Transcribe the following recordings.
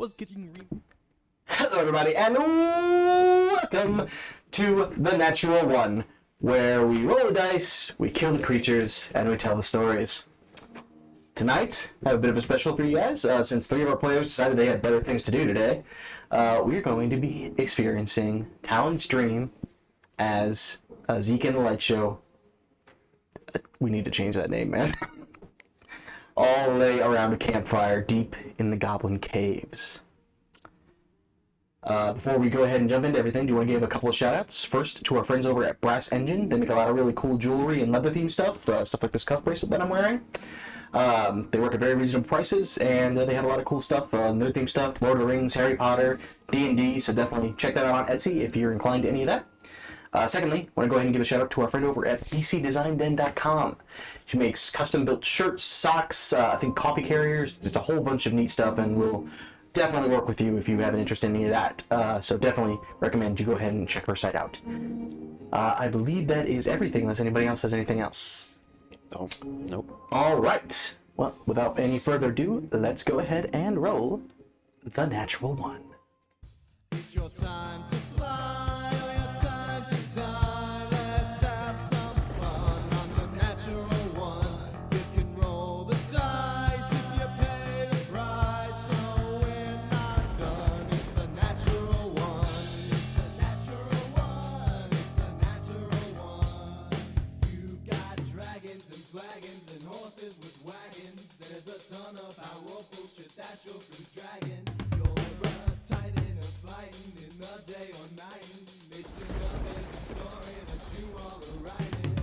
was getting real. Hello, everybody, and welcome to The Natural One, where we roll the dice, we kill the creatures, and we tell the stories. Tonight, I have a bit of a special for you guys, since 3 of our players decided they had better things to do today. We're going to be experiencing Talon's Dream as Zeke and the Light Show. We need to change that name, man. All lay around a campfire deep in the Goblin Caves. Before we go ahead and jump into everything, do you want to give a couple of shout-outs? First, to our friends over at Brass Engine. They make a lot of really cool jewelry and leather-themed stuff, stuff like this cuff bracelet that I'm wearing. They work at very reasonable prices, and they have a lot of cool stuff, nerd-themed stuff, Lord of the Rings, Harry Potter, D&D, so definitely check that out on Etsy if you're inclined to any of that. Secondly, I want to go ahead and give a shout out to our friend over at bcdesignden.com. She makes custom-built shirts, socks, I think coffee carriers, just a whole bunch of neat stuff, and will definitely work with you if you have an interest in any of that. So definitely recommend you go ahead and check her site out. I believe that is everything, unless anybody else has anything else. Oh, nope. All right. Well, without any further ado, let's go ahead and roll The Natural One. It's your time to fly, or your time to die. Let's have some fun on the natural one. You can roll the dice if you pay the price. No, we're not done. It's the natural one. It's the natural one. It's the natural one. You got dragons and flagons and horses with wagons. There's a ton of powerful shit that your crew's dragging. You're a titan of fighting in the day or night. It's an amazing story that you all are writing.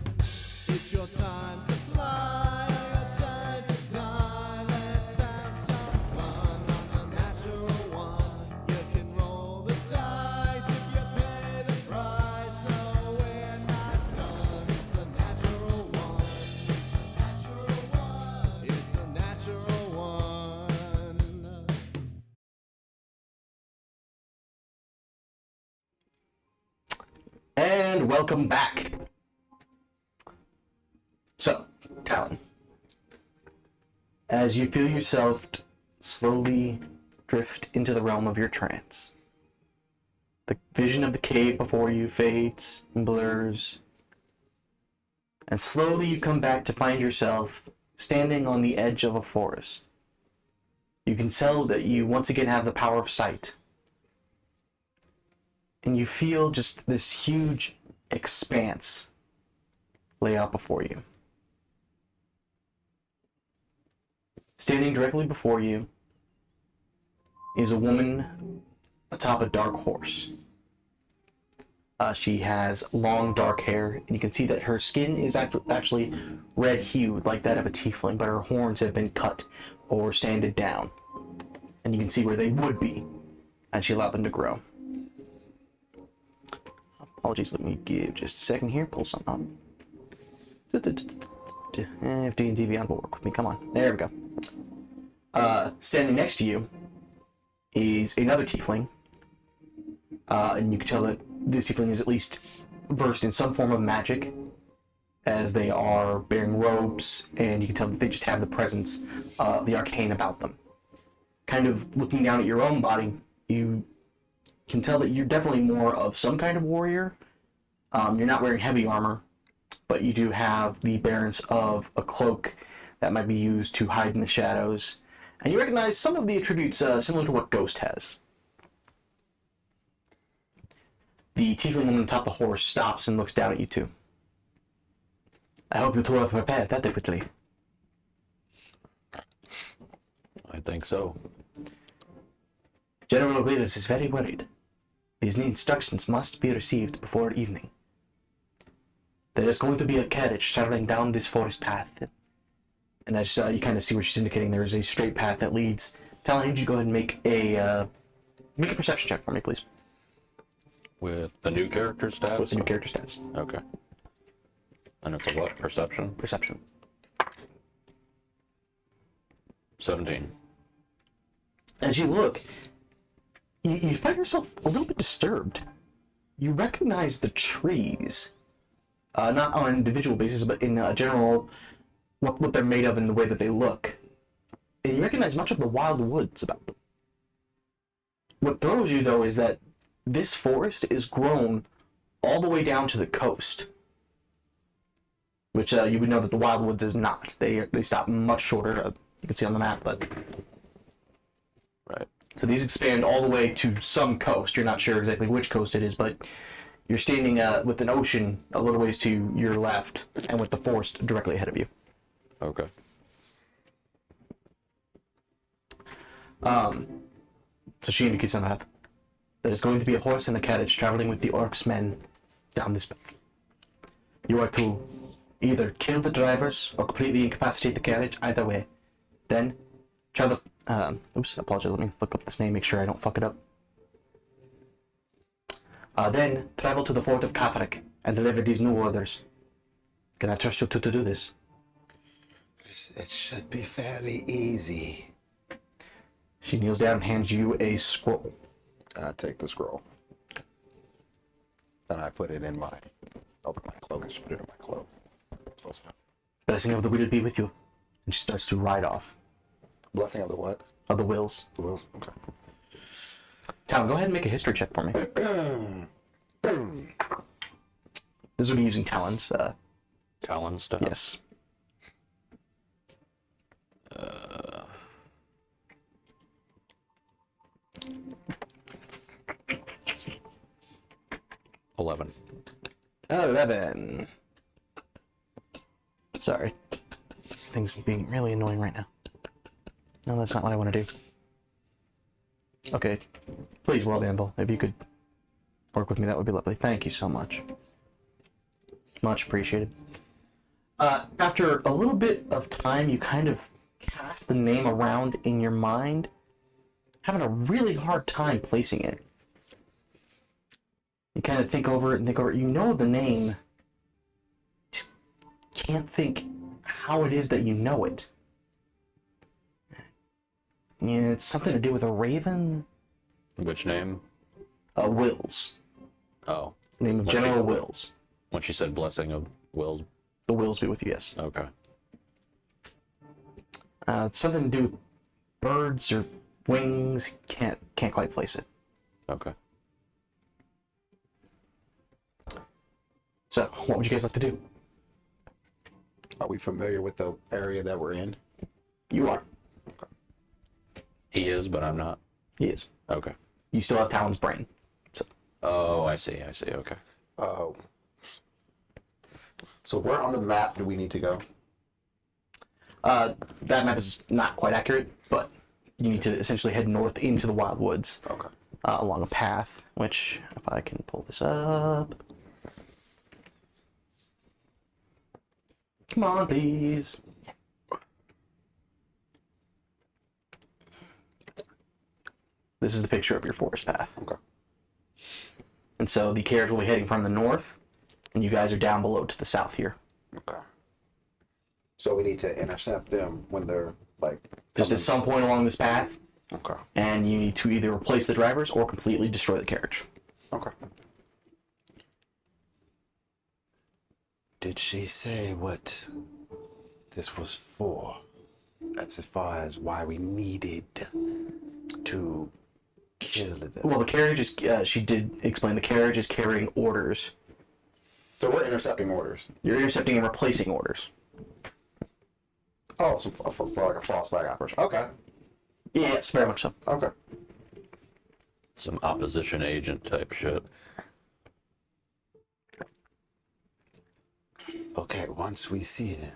It's your time to fly, or your time to die. Let's have some fun on the natural one. You can roll the dice if you pay the price. No, we're not done. It's the natural one. It's the natural one. It's the natural one. And welcome back. So, Talon, as you feel yourself slowly drift into the realm of your trance, the vision of the cave before you fades and blurs, and slowly you come back to find yourself standing on the edge of a forest. You can tell that you once again have the power of sight. And you feel just this huge expanse lay out before you. Standing directly before you is a woman atop a dark horse. She has long dark hair, and you can see that her skin is actually red-hued like that of a tiefling, but her horns have been cut or sanded down. And you can see where they would be, and she allowed them to grow. Apologies, let me give just a second here, pull something up. If D&D Beyond will work with me, come on. There we go. Standing next to you is another tiefling. And you can tell that this tiefling is at least versed in some form of magic, as they are bearing robes, and you can tell that they just have the presence of the arcane about them. Kind of looking down at your own body, you can tell that you're definitely more of some kind of warrior. You're not wearing heavy armor, but you do have the appearance of a cloak that might be used to hide in the shadows. And you recognize some of the attributes similar to what Ghost has. The tiefling woman on top of the horse stops and looks down at you two. I hope you two have prepared adequately. I think so. General Willis is very worried. These instructions must be received before evening. There is going to be a carriage traveling down this forest path. And as you kind of see where she's indicating, there is a straight path that leads. Talon, I need you to go ahead and make a perception check for me, please. With the new character stats? With the new character stats. Okay. And it's a what? Perception? Perception. 17. As you look, you find yourself a little bit disturbed. You recognize the trees, not on an individual basis, but in general, what they're made of and the way that they look. And you recognize much of the wild woods about them. What throws you though is that this forest is grown all the way down to the coast, which you would know that the Wildwoods is not. They stop much shorter. You can see on the map, but Right. so these expand all the way to some coast. You're not sure exactly which coast it is, but you're standing with an ocean a little ways to your left, and with the forest directly ahead of you. Okay. So she indicates on the map. There is going to be a horse and a carriage traveling with the orcs' men down this path. You are to either kill the drivers or completely incapacitate the carriage, either way. Then, travel. Oops, apologize. Let me look up this name, make sure I don't fuck it up. Then, travel to the fort of Catherick and deliver these new orders. Can I trust you to do this? It should be fairly easy. She kneels down and hands you a scroll. I take the scroll. And I put it in my, open my cloak and just put it in my cloak. Close enough. Blessing of the will be with you. And she starts to ride off. Blessing of the what? Of the wills. The wills? Okay. Talon, go ahead and make a history check for me. This would be using Talon's. Talon stuff. Yes. 11. 11. Sorry. Things being really annoying right now. No, that's not what I want to do. Okay. Please, World Anvil, if you could work with me, that would be lovely. Thank you so much. Much appreciated. After a little bit of time, you kind of cast the name around in your mind, having a really hard time placing it. You kind of think over it and think over it. You know the name, just can't think how it is that you know it. Yeah, it's something to do with a raven. Which name? Wills. Oh. Name of What's General it? Wills. When she said blessing of wills. The Wills be with you, yes. Okay. It's something to do with birds or wings. Can't quite place it. Okay. So, what would you guys like to do? Are we familiar with the area that we're in? You are. He is, but I'm not. He is. Okay. You still have Talon's brain. So, Oh, I see. Okay. So where on the map do we need to go? that map is not quite accurate, but you need to essentially head north into the Wild Woods Okay. along a path, which, if I can pull this up. Come on, please. This is the picture of your forest path. Okay. And so the carriage will be heading from the north, and you guys are down below to the south here. Okay. So we need to intercept them when they're like Just at some point along this path, Okay. and you need to either replace the drivers or completely destroy the carriage. Okay. Did she say what this was for? As far as why we needed to kill them? Well, the carriage is, she did explain, the carriage is carrying orders. So we're intercepting orders. You're intercepting and replacing orders. Oh, so like a false flag operation. Okay. Yes, very much so. Okay. Some opposition agent type shit. Okay, once we see him,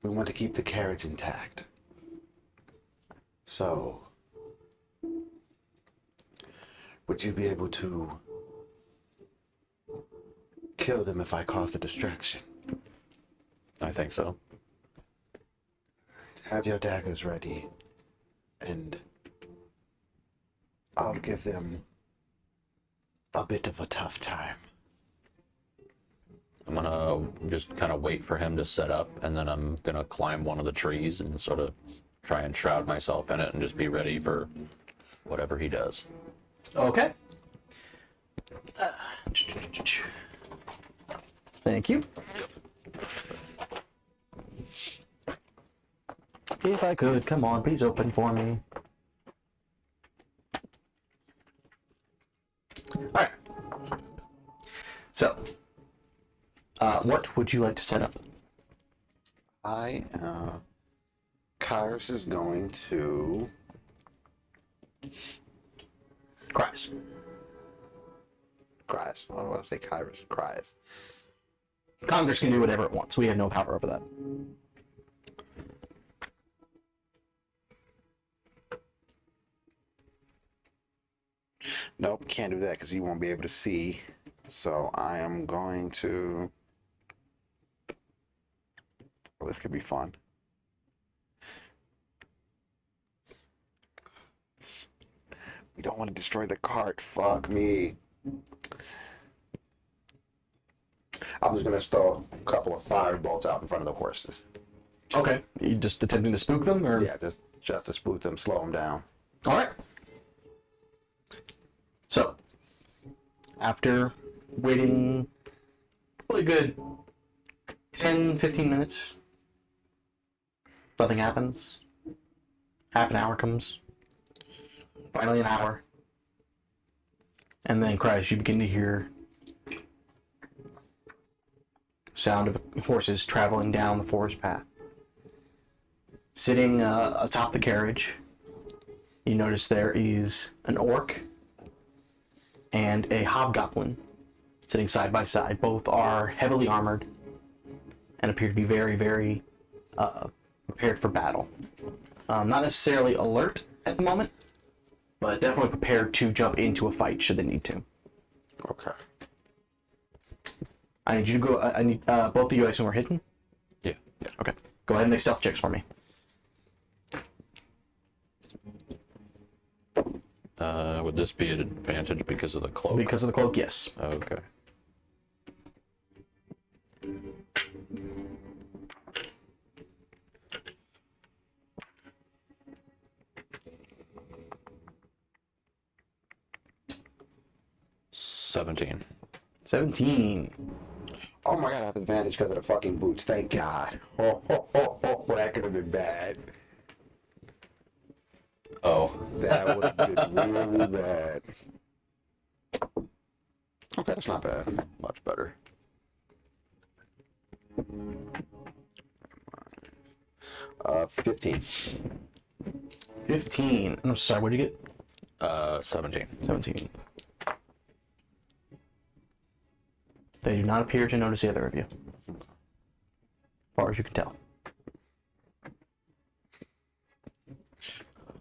we want to keep the carriage intact. So, would you be able to kill them if I cause a distraction? I think so. Have your daggers ready, and I'll give them a bit of a tough time. I'm gonna just kind of wait for him to set up, and then I'm gonna climb one of the trees and sort of try and shroud myself in it and just be ready for whatever he does. Okay. Thank you. If I could, come on, please open for me. Alright. So, what would you like to set up? Kyrus is going to. Cries. Cries. I don't want to say Kyrus. Cries. Congress can do whatever it wants. We have no power over that. Nope, can't do that because you won't be able to see. So I am going to. Well, this could be fun. We don't want to destroy the cart. Fuck me. I'm just gonna throw a couple of firebolts out in front of the horses. Okay. You just attempting to spook them, or? Yeah, just to spook them, slow them down. All right. So, after waiting probably a good 10, 15 minutes, nothing happens. Half an hour comes. Finally an hour. And then, Christ, you begin to hear sound of horses traveling down the forest path. Sitting atop the carriage, you notice there is an orc and a hobgoblin sitting side by side. Both are heavily armored and appear to be very, very prepared for battle. Not necessarily alert at the moment, but definitely prepared to jump into a fight should they need to. Okay. I need you to go. I need both of you. I assume are hidden. Yeah. Okay. Go ahead and make stealth checks for me. Would this be an advantage because of the cloak? Because of the cloak, yes. Okay. $17. 17. Oh my god, I have advantage because of the fucking boots. Thank God. Oh, that could have been bad. Oh. That would have been really bad. Okay, that's not bad. Much better. Uh, 15. 15. I'm sorry, what'd you get? 17. 17. They do not appear to notice either of you. As far as you can tell.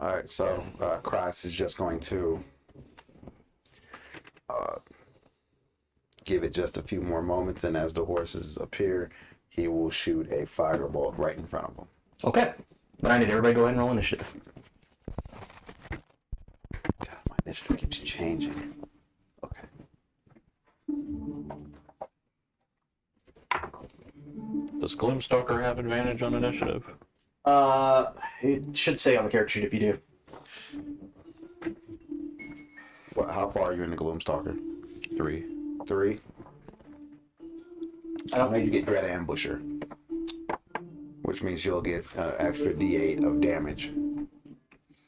Alright, so Christ is just going to give it just a few more moments, and as the horses appear, he will shoot a firebolt right in front of them. Okay. But I need everybody to go ahead and roll initiative. God, my initiative keeps changing. Okay. Does Gloomstalker have advantage on initiative? It should say on the character sheet if you do. What? How far are you in the Gloomstalker? 3. 3? I don't think you get Dread Ambusher, which means you'll get extra D8 of damage.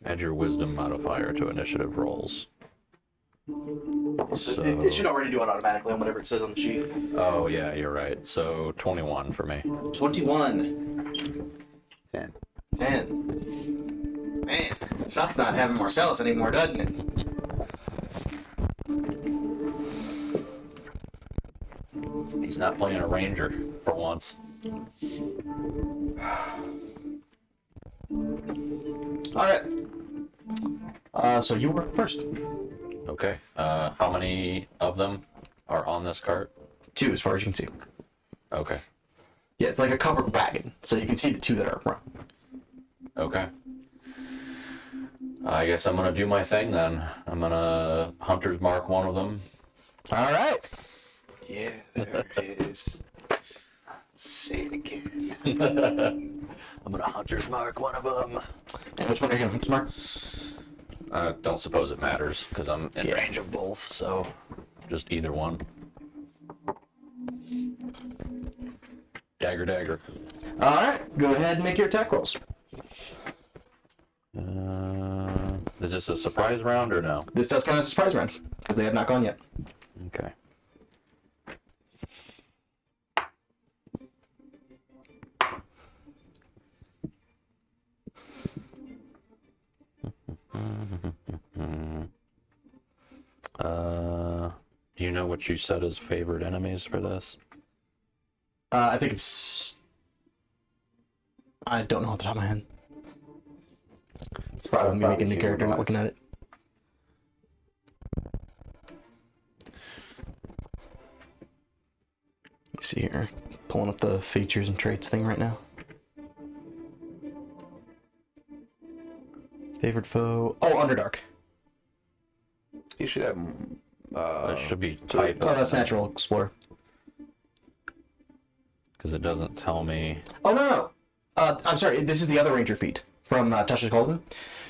Add your wisdom modifier to initiative rolls. So... It should already do it automatically on whatever it says on the sheet. Oh, yeah, you're right. So 21 for me. 21. 10. 10. Man, sucks not having Marcellus anymore, doesn't it? He's not playing a ranger for once. Alright. So you were first. Okay. How many of them are on this cart? 2 as far as you can see. Okay. Yeah, it's like a covered wagon, so you can see the 2 that are up front. Okay. I guess I'm gonna do my thing then. I'm gonna hunter's mark one of them. Alright. Yeah, there it is. Say it again. I'm gonna hunter's mark one of them. And which one are you going to mark? I don't suppose it matters because I'm in Yeah. range of both, so just either one. Dagger, dagger. Alright, go ahead and make your attack rolls. Is this a surprise round or no? This does count as a surprise round because they have not gone yet. Okay. Do you know what you set as favorite enemies for this? I think it's. I don't know off the top of my head. It's probably me making the character, not looking at it. Let me see here. Pulling up the features and traits thing right now. Favorite foe. Oh, Underdark. You should have. That should be type. Oh, that's Natural Explorer. Because it doesn't tell me. Oh, no. I'm sorry. This is the other Ranger feat from Tasha's Golden.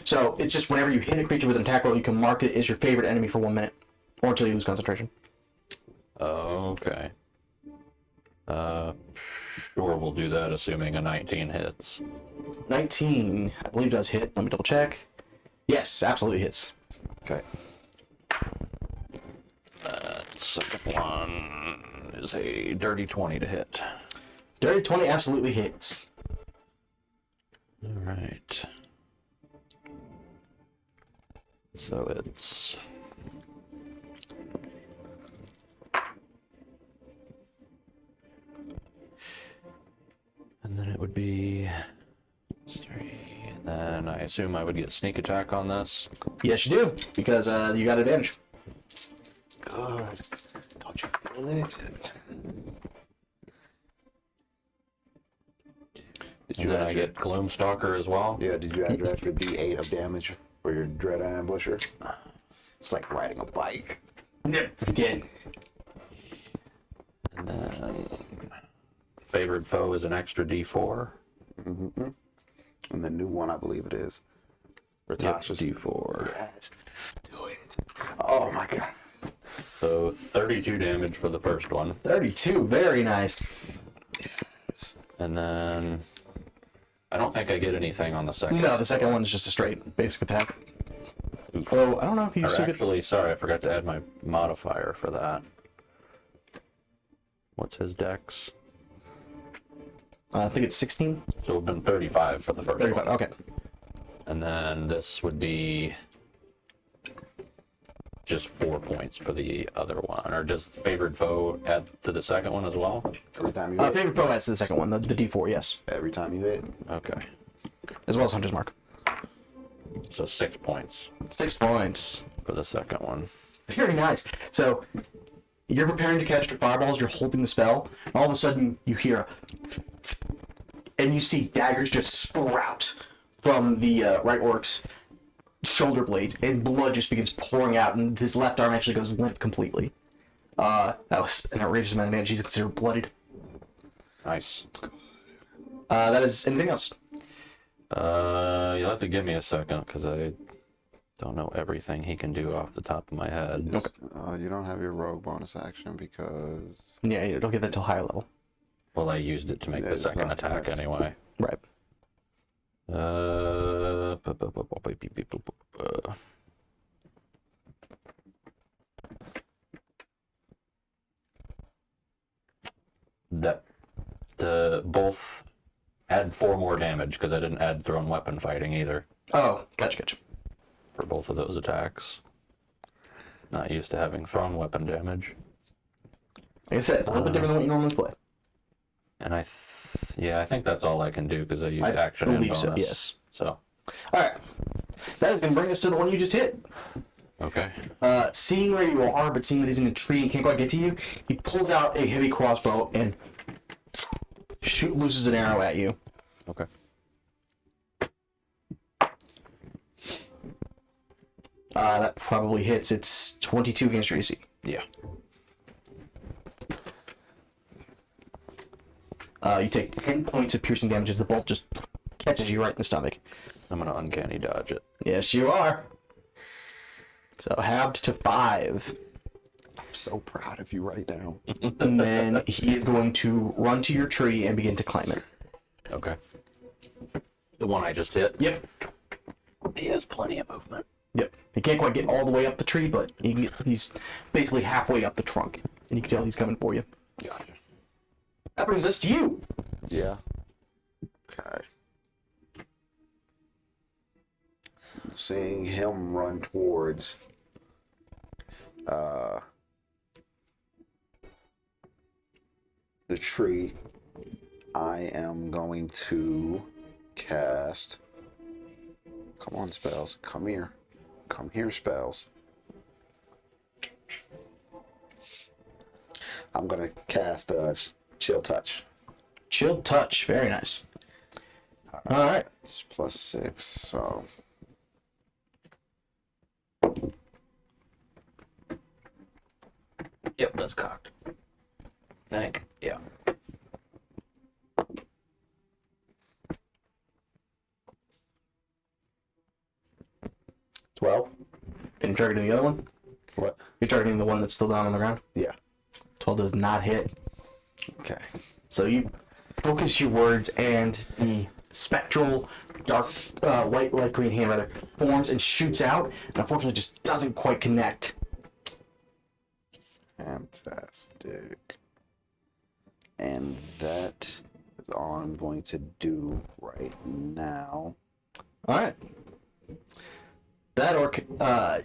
So it's just whenever you hit a creature with an attack roll, you can mark it as your favorite enemy for 1 minute, or until you lose concentration. Okay. Sure, we'll do that, assuming a 19 hits. 19, I believe, does hit. Let me double check. Yes, absolutely hits. Okay. Second one is a dirty 20 to hit. Dirty 20 absolutely hits. All right. So it's. And then it would be 3. And then I assume I would get sneak attack on this. Yes, you do, because you got advantage. God, don't you feel it? Did And you then add I your, get Gloomstalker as well. yeah, did you add your extra D8 of damage for your Dread Ambusher? It's like riding a bike. Never forget. And then favorite foe is an extra D4. And the new one, I believe it is. For Yep, Tasha's. D4. Yes. Do it. Oh my god. So 32 damage for the first one. 32, very nice. And then I don't think I get anything on the second. No, the second one is just a straight basic attack. Oof. Oh, I don't know if you Or still get... actually, sorry, I forgot to add my modifier for that. What's his dex? I think it's 16? So it would have been 35 for the first 35, one. okay. And then this would be just 4 points for the other one. Or does favorite foe add to the second one as well? Every time you hit. Favorite foe adds to the second one, the D4, yes. Every time you hit. Okay. As well as Hunter's Mark. So 6 points 6 points. for the second one. Very nice. So, you're preparing to cast your fireballs, you're holding the spell, and all of a sudden you hear a... And you see daggers just sprout from the right orc's shoulder blades, and blood just begins pouring out, and his left arm actually goes limp completely. That was an outrageous amount of damage. He's considered bloodied. Nice. That is anything else? You'll have to give me a second because I don't know everything he can do off the top of my head. Okay. You don't have your rogue bonus action because. Yeah, you don't get that till higher level. Well, I used it to make Yeah, the it's second not- attack anyway. Right. That the both add 4 more damage because I didn't add thrown weapon fighting either Oh, gotcha. for both of those attacks. Not used to having thrown weapon damage. Like I said, it's a little bit different than what you normally play. And yeah, I think that's all I can do because I used I action and believe bonus. so, yes. So, Alright. That is going to bring us to the one you just hit. okay. Seeing where you are, but seeing that he's in a tree and can't quite get to you, he pulls out a heavy crossbow and loses an arrow at you. Okay. That probably hits. It's 22 against your AC. Yeah. You take 10 points of piercing damage as the bolt just catches you right in the stomach. I'm going to uncanny dodge it. Yes, you are. So halved to 5. I'm so proud of you right now. And then he is going to run to your tree and begin to climb it. Okay. The one I just hit? Yep. He has plenty of movement. Yep. He can't quite get all the way up the tree, but he's basically halfway up the trunk, and you can tell he's coming for you. Gotcha. That brings us to you. Yeah. Okay. Seeing him run towards the tree, I am going to cast. Come on, spells. Come here. Come here, spells. I'm gonna cast Chill Touch. Chill touch. Very nice. All right. It's +6, so. Yep, that's cocked. Thank. Yeah. $12. And you're targeting the other one? What? You're targeting the one that's still down on the ground? Yeah. 12 does not hit. Okay. So you focus your words, and the spectral, dark, white, light green hand rather forms and shoots out, and unfortunately just doesn't quite connect. Fantastic. And that is all I'm going to do right now. All right. That orc,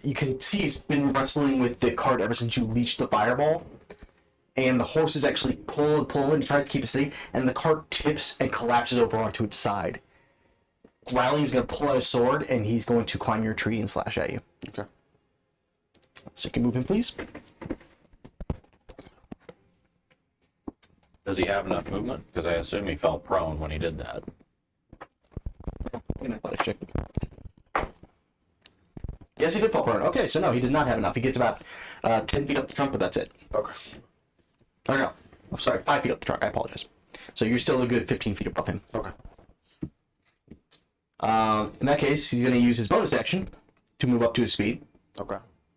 you can see he's been wrestling with the cart ever since you leashed the fireball. And the horses actually pull and pull and tries to keep it steady, and the cart tips and collapses over onto its side. Growling's going to pull out his sword, and he's going to climb your tree and slash at you. Okay. So you can move him, please. Does he have enough movement? Because I assume he fell prone when he did that. An athletics check. Yes, he did fall prone. Okay, so no, he does not have enough. He gets about 10 feet up the trunk, but that's it. Okay. Oh, no. I'm sorry, 5 feet up the trunk. I apologize. So you're still a good 15 feet above him. Okay. In that case, he's going to use his bonus action to move up to his speed, Okay.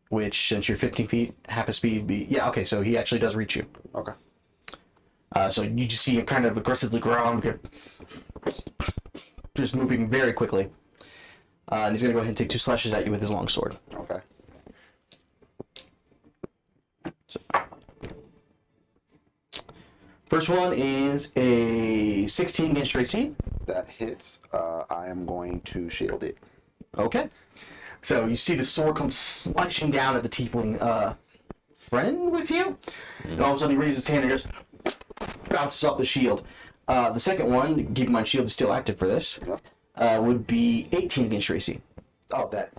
which, since you're 15 feet, half his speed be... Yeah, okay, so he actually does reach you. Okay. So you just see him kind of aggressively growl, just moving very quickly. And he's going to go ahead and take 2 slashes at you with his longsword. Okay. So, first one is a 16 against your 18. That hits. I am going to shield it. Okay. So you see the sword come slashing down at the tiefling friend with you. And all of a sudden he raises his hand and just bounces off the shield. The second one, keep in mind shield is still active for this, Yep. would be 18 against your AC. Oh, that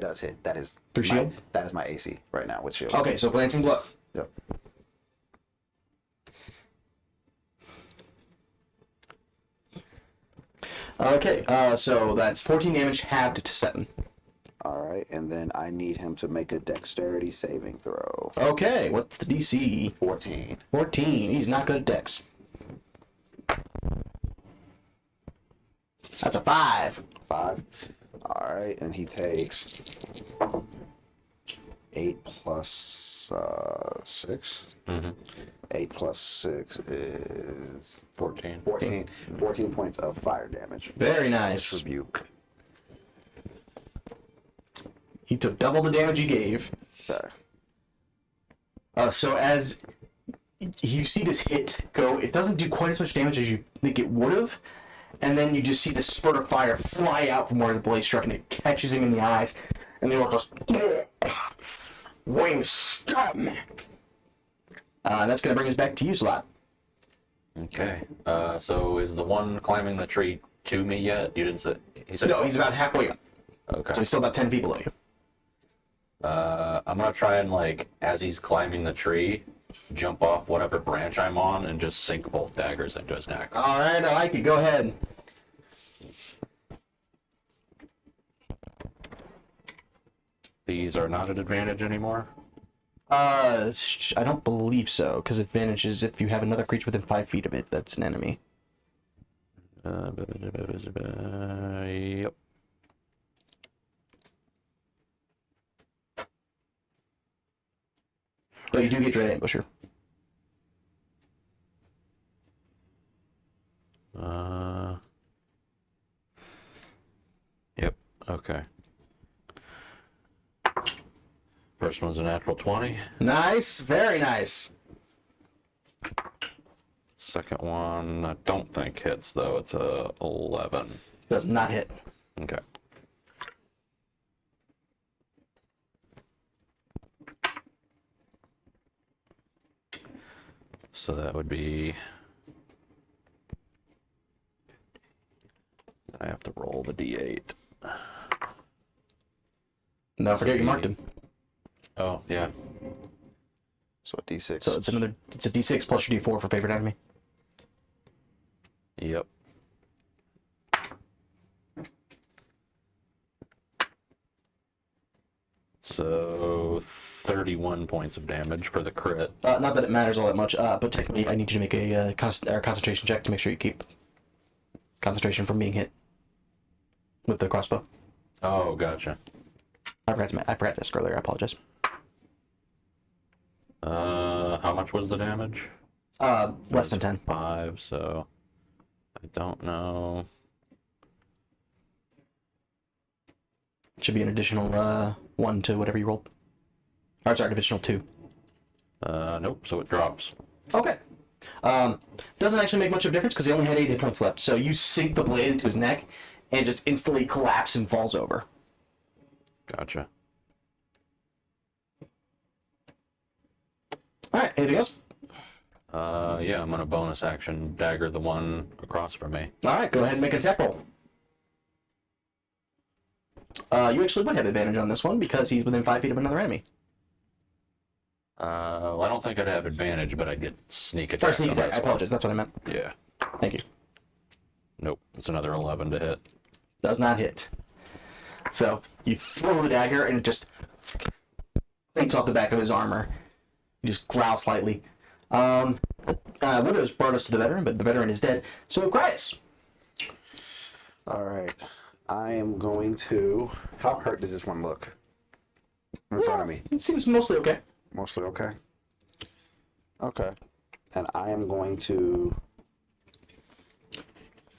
does hit. That is Through my, shield? That is my AC right now with shield. Okay, so glancing blow. Yep. Okay, so that's 14 damage halved to 7. All right, and then I need him to make a dexterity saving throw. Okay, what's the DC? 14. 14. He's not good at dex. That's a 5. 5. All right, and he takes 8 plus 6. Mm-hmm. 8 plus 6 is 14. 14 points of fire damage. Very nice. Rebuke. He took double the damage you gave. Okay. So as you see this hit go, it doesn't do quite as much damage as you think it would have. And then you just see this spurt of fire fly out from where the blade struck, and it catches him in the eyes. And the orc goes, "Wing scum!" And that's going to bring us back to you, Slot. Okay. So is the one climbing the tree to me yet? You didn't say. He said. No, he's about halfway up. Okay. So he's still about 10 feet below you. I'm gonna try and as he's climbing the tree, jump off whatever branch I'm on and just sink both daggers into his neck. All right, I like it. Go ahead. These are not an advantage anymore. I don't believe so, because advantage is if you have another creature within 5 feet of it that's an enemy. Yep. But you do get Dread Ambusher. Yep. Okay. First one's a natural 20. Nice, very nice. Second one, I don't think hits though. It's a 11. Does not hit. Okay. So that would be. I have to roll the d8. Don't forget you marked him. Oh, yeah. So a D6. So it's a D6 plus your D4 for favorite enemy. Yep. So 31 points of damage for the crit. Not that it matters all that much, but technically I need you to make a concentration check to make sure you keep concentration from being hit with the crossbow. Oh, gotcha. I forgot to ask earlier. I apologize. How much was the damage? Less than 10. 5, so I don't know. Should be an additional 1 to whatever you rolled. Or sorry, additional 2. Nope, so it drops. Okay. Doesn't actually make much of a difference because he only had 8 hit points left. So you sink the blade into his neck and just instantly collapse and falls over. Gotcha. Alright, anything else? Yeah, I'm gonna bonus action dagger the one across from me. Alright, go ahead and make an attack roll. You actually would have advantage on this one because he's within 5 feet of another enemy. Well, I don't think I'd have advantage, but I'd get sneak attack. Or sneak on attack, this I one. apologize, that's what I meant. Yeah. Thank you. Nope, it's another 11 to hit. Does not hit. So, you throw the dagger and it just sinks off the back of his armor. You just growl slightly. Widow's brought us to the veteran, but the veteran is dead. So, Grias. All right. I am going to. How hurt does this one look? In front of me. It seems mostly okay. Mostly okay. Okay. And I am going to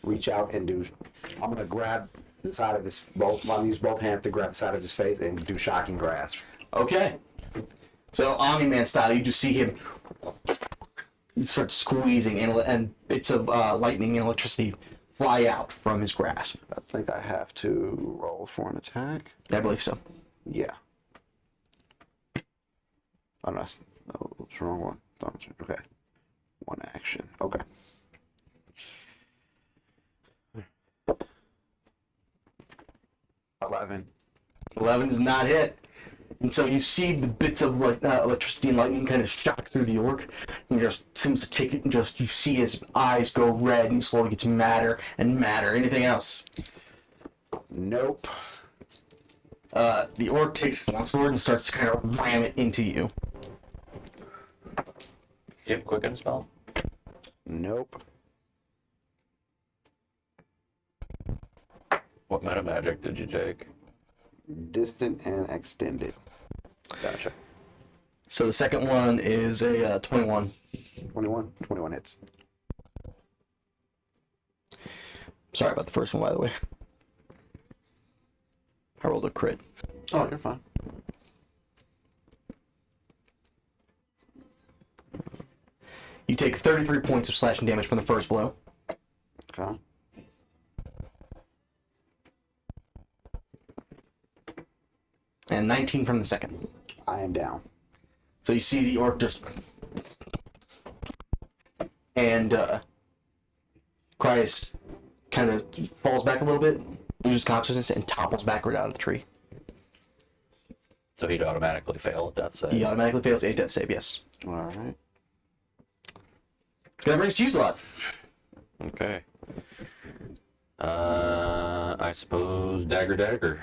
reach out and do. I'm going to grab the side of his. I'm going to use both hands to grab the side of his face and do shocking grasp. Okay. So, Omni-Man style, you just see him start squeezing and bits of lightning and electricity fly out from his grasp. I think I have to roll for an attack. I believe so. Yeah. Oh, no, that's the wrong one. Okay. One action. Okay. $11. 11 does not hit. And so you see the bits of electricity and lightning kind of shock through the orc, and he just seems to take it and just, you see his eyes go red and he slowly gets madder and madder. Anything else? Nope. The orc takes his long sword and starts to kind of ram it into you. Do you have quicken spell? Nope. What meta magic did you take? Distant and extended. Gotcha. So the second one is a 21. 21. 21 hits. Sorry about the first one, by the way. I rolled a crit. Oh, you're fine. You take 33 points of slashing damage from the first blow. Okay. And 19 from the second. I am down. So you see the orc just... And, Christ kind of falls back a little bit, loses consciousness, and topples backward out of the tree. So he'd automatically fail at death save. He automatically fails a death save, yes. All right. It's gonna bring us to you a lot. Okay. I suppose dagger.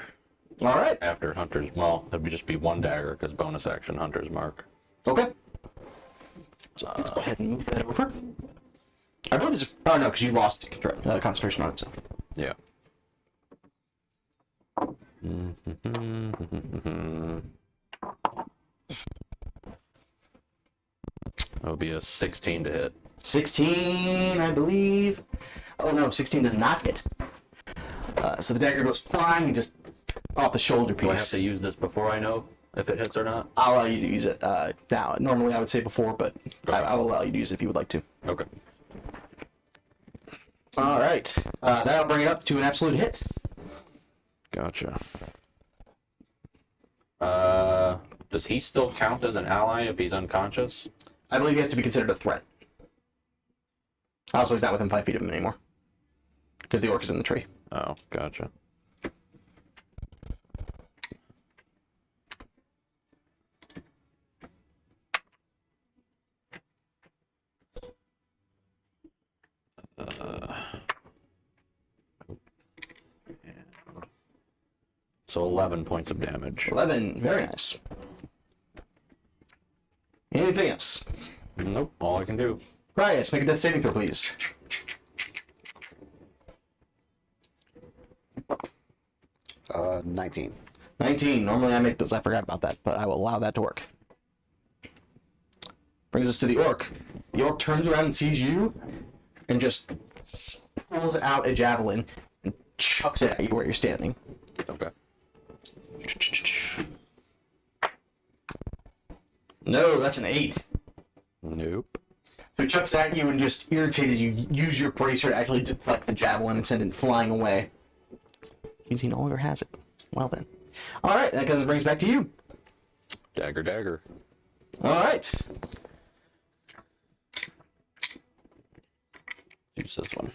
Alright. After Hunter's, well, it would just be one dagger because bonus action Hunter's Mark. Okay. So let's go ahead and move that over. I believe it's... Oh, no, because you lost concentration on it, so... Yeah. That would be a 16 to hit. 16, I believe. Oh, no, 16 does not hit. So the dagger goes flying and just off the shoulder Do I have piece. to use this before I know if it hits or not? I'll allow you to use it now. Normally I would say before, but I will allow you to use it if you would like to. Okay. All right. That'll bring it up to an absolute hit. Gotcha. Does he still count as an ally if he's unconscious? I believe he has to be considered a threat. Also, he's not within 5 feet of him anymore. Because the orc is in the tree. Oh, gotcha. So 11 points of damage. 11. Very nice. Anything else? Nope, all I can do. Grias, make a death saving throw, please. 19. 19. Normally I make those. I forgot about that, but I will allow that to work. Brings us to the orc. The orc turns around and sees you and just pulls out a javelin and chucks it at you where you're standing. Okay. No, that's an 8. Nope. So he chucks at you and just irritated you. Use your bracer to actually deflect the javelin and send it flying away. Means he no longer has it. Well then. Alright, that kind of brings back to you. Dagger, dagger. Alright. Use this one.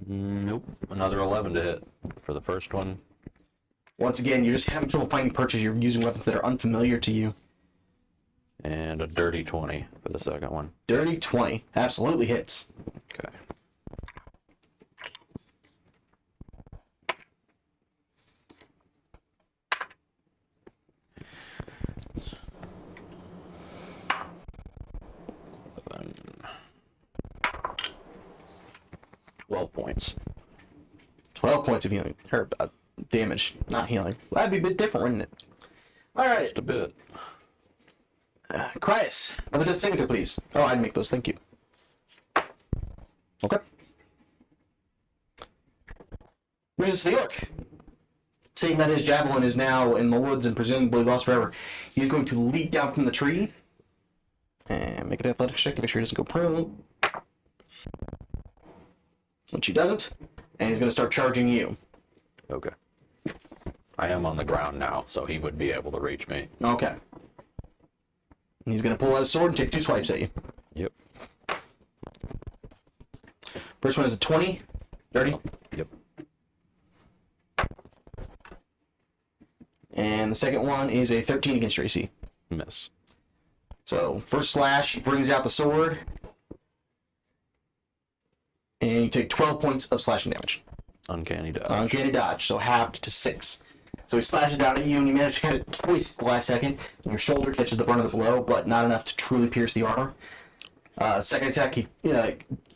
Nope. Another 11 to hit for the first one. Once again, you're just having trouble finding perches. You're using weapons that are unfamiliar to you. And a dirty 20 for the second one. Dirty 20. Absolutely hits. Okay. Seven. 12 points. 12 points of healing. Or damage. Not healing. Well, that'd be a bit different, wouldn't it? Alright. Just a bit. Crius, another death saving throw, please. Oh, I'd make those. Thank you. Okay. Brings us to the orc. Seeing that his javelin is now in the woods and presumably lost forever, he's going to leap down from the tree and make an athletics check to make sure he doesn't go prone. Which he doesn't. And he's going to start charging you. Okay. I am on the ground now, so he would be able to reach me. Okay. And he's going to pull out his sword and take 2 swipes at you. Yep. First one is a 20. Dirty. Yep. And the second one is a 13 against your AC. Miss. So, first slash, he brings out the sword. And you take 12 points of slashing damage. Uncanny dodge. Uncanny dodge, so halved to 6. So he slashes down at you, and you manage to kind of twist the last second, and your shoulder catches the brunt of the blow, but not enough to truly pierce the armor. Second attack, he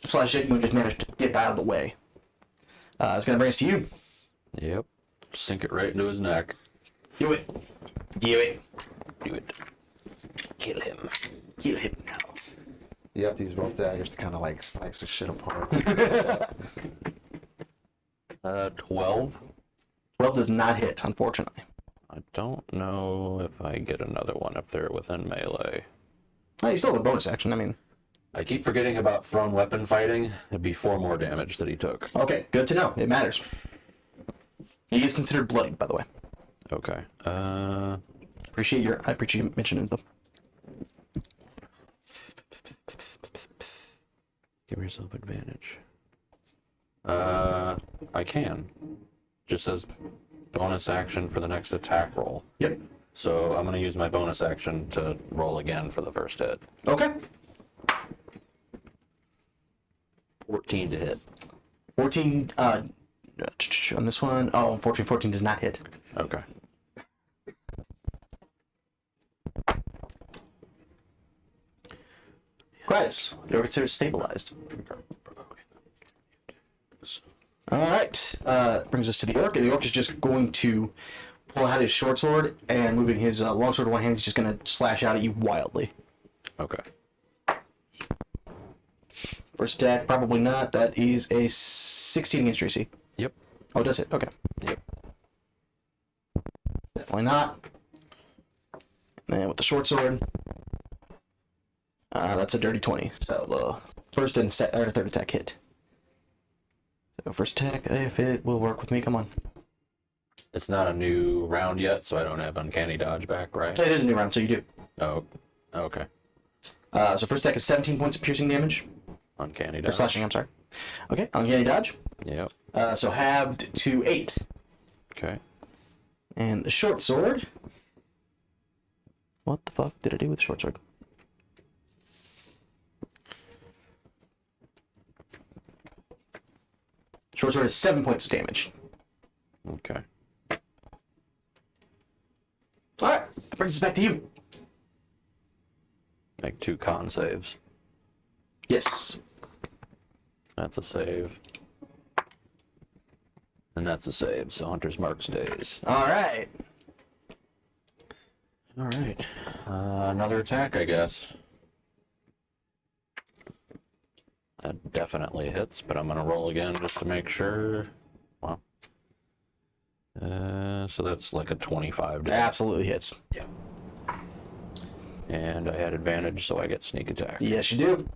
slashes at you and just managed to dip out of the way. It's going to bring us to you. Yep. Sink it right into his neck. Do it. Do it. Do it. Kill him. Kill him now. You have to use both daggers to kind of like slice the shit apart. 12. 12 does not hit, unfortunately. I don't know if I get another one if they're within melee. Oh, you still have a bonus action, I mean. I keep forgetting about thrown weapon fighting. It'd be 4 more damage that he took. Okay, good to know. It matters. He is considered bloodied, by the way. Okay. I appreciate you mentioning them. Give yourself advantage. I can. Just says bonus action for the next attack roll. Yep. So I'm going to use my bonus action to roll again for the first hit. Okay. 14 to hit. 14, on this one. Oh, 14 does not hit. Okay. Guys, you're considered stabilized. Alright, brings us to the orc. The orc is just going to pull out his short sword, and moving his long sword in one hand, he's just going to slash out at you wildly. Okay. First attack, probably not. That is a 16 against your AC. Yep. Oh, does it? Okay. Yep. Definitely not. And then with the short sword, that's a dirty 20. So the first and third attack hit. So first attack, if it will work with me, come on. It's not a new round yet, so I don't have uncanny dodge back, right? It is a new round, so you do. Oh, okay. So first attack is 17 points of piercing damage. Uncanny Or dodge. slashing, I'm sorry. Okay, uncanny dodge. Yep. So halved to 8. Okay. And the short sword. What the fuck did I do with the short sword? Short sword is 7 points of damage. Okay. Alright, that brings us back to you. Make 2 con saves. Yes. That's a save. And that's a save, so Hunter's Mark stays. Alright. Alright. Another attack, I guess. That definitely hits, but I'm gonna roll again just to make sure. Well. So that's like a 25 to hit. Absolutely hits. Yeah. And I had advantage, so I get sneak attack. Yes, you do.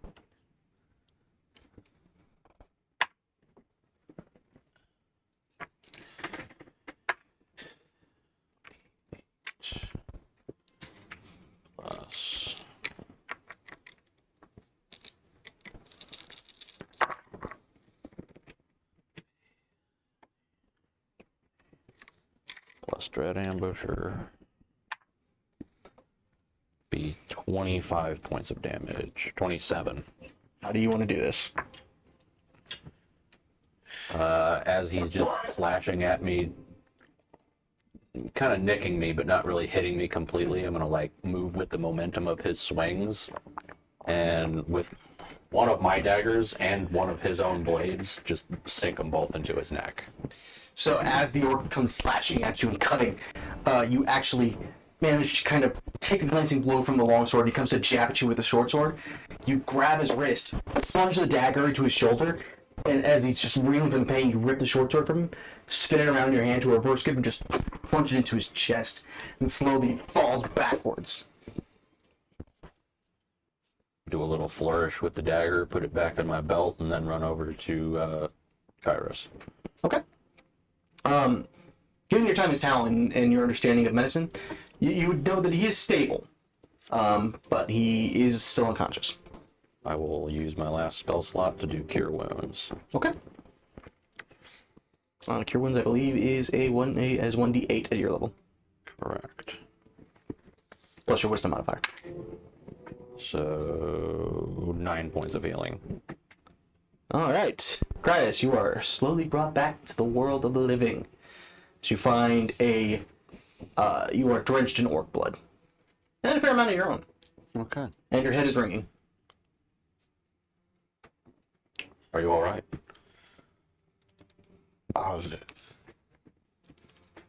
Plus. Plus Dread Ambusher. Be 25 points of damage. 27. How do you want to do this? As he's just slashing at me, kind of nicking me, but not really hitting me completely. I'm gonna like move with the momentum of his swings, and with one of my daggers and one of his own blades, just sink them both into his neck. So as the orc comes slashing at you and cutting, you actually manage to kind of take a glancing blow from the longsword. He comes to jab at you with the short sword. You grab his wrist, plunge the dagger into his shoulder, and as he's just reeling from the pain, you rip the short sword from him, spin it around in your hand to a reverse grip, and just plunge it into his chest, and slowly falls backwards. Do a little flourish with the dagger, put it back in my belt, and then run over to Kairos. Okay. Given your time as Talon and your understanding of medicine, you would know that he is stable, but he is still unconscious. I will use my last spell slot to do Cure Wounds. Okay. Cure Wounds, I believe, is as 1d8 at your level, Correct. plus your Wisdom modifier. So 9 points of healing. All right, Cryus, you are slowly brought back to the world of the living. So you find you are drenched in orc blood, and a fair amount of your own, Okay. and your head is ringing. Are you all right? I'll live.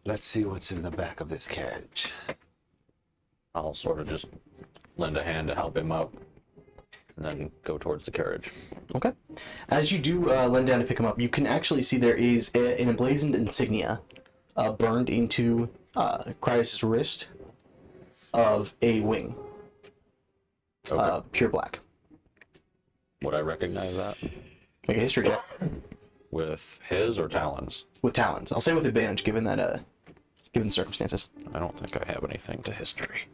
Let's see what's in the back of this carriage. I'll sort of just lend a hand to help him up, and then go towards the carriage. Okay. As you do lend down to pick him up, you can actually see there is an emblazoned insignia burned into Cryus' wrist of a wing. Okay. Pure black. Would I recognize that? Make a history check With his or Talon's? with talons. I'll say with advantage, given that given the circumstances. I don't think I have anything to history.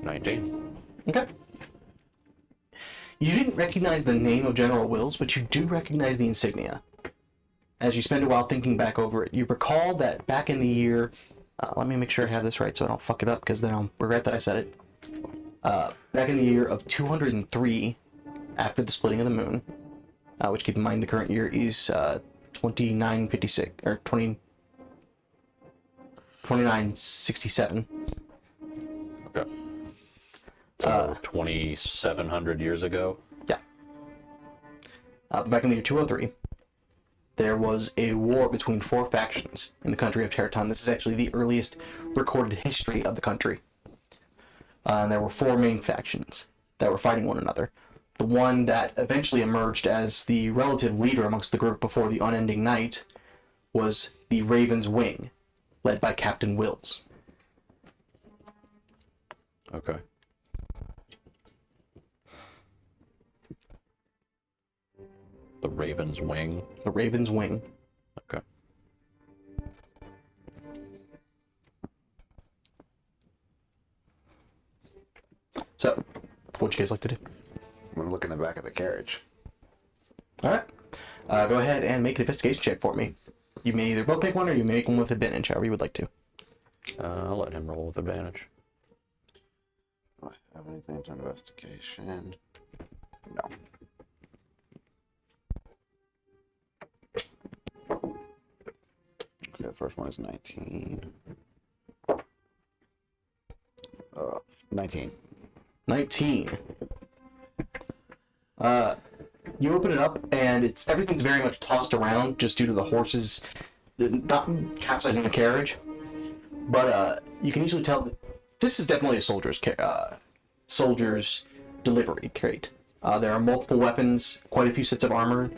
19. Okay. You didn't recognize the name of General Wills, but you do recognize the insignia. As you spend a while thinking back over it, you recall that back in the year, let me make sure I have this right so I don't fuck it up, because then I'll regret that I said it. Back in the year of 203, after the splitting of the moon, which keep in mind the current year is 2956, or 2967. Okay. So 2,700 years ago? Yeah. Back in the year 203, there was a war between 4 factions in the country of Terraton. This is actually the earliest recorded history of the country. And there were 4 main factions that were fighting one another. The one that eventually emerged as the relative leader amongst the group before the unending night was the Raven's Wing, led by Captain Wills. Okay. The Raven's Wing. The Raven's Wing. Okay. So, what'd you guys like to do? I'm gonna look in the back of the carriage. All right. Go ahead and make an investigation check for me. You may either both make one or you may make one with advantage, however you would like to. I'll let him roll with advantage. Do I have anything to investigation? No. Okay, the first one is 19. 19. 19. You open it up and everything's very much tossed around just due to the horses not capsizing the carriage. But you can easily tell that this is definitely a soldier's delivery crate. There are multiple weapons, quite a few sets of armor,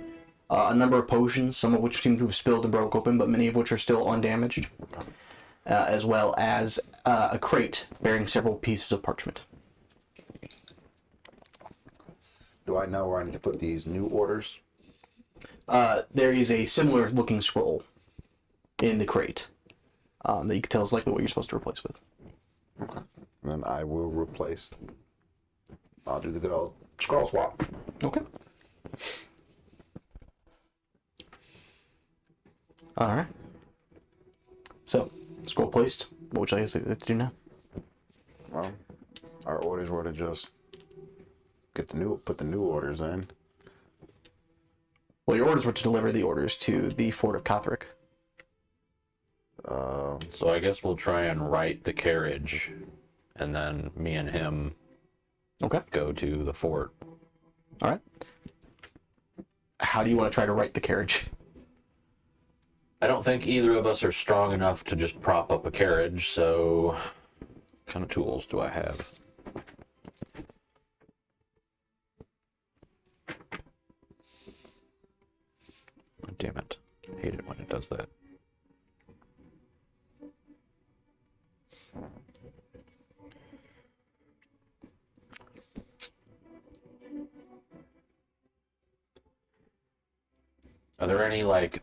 a number of potions, some of which seem to have spilled and broke open, but many of which are still undamaged, as well as a crate bearing several pieces of parchment. Do I know where I need to put these new orders? There is a similar looking scroll in the crate that you can tell is likely what you're supposed to replace with. Okay. Then I will replace. I'll do the good old scroll swap. Okay. All right. So, scroll placed. What would you like to do now? Well, our orders were to just put the new orders in. Well, your orders were to deliver the orders to the fort of Cathric. So I guess we'll try and right the carriage, and then me and him Okay. go to the fort. All right. How do you want to try to right the carriage? I don't think either of us are strong enough to just prop up a carriage, so what kind of tools do I have? Oh, damn it. I hate it when it does that. Are there any, like,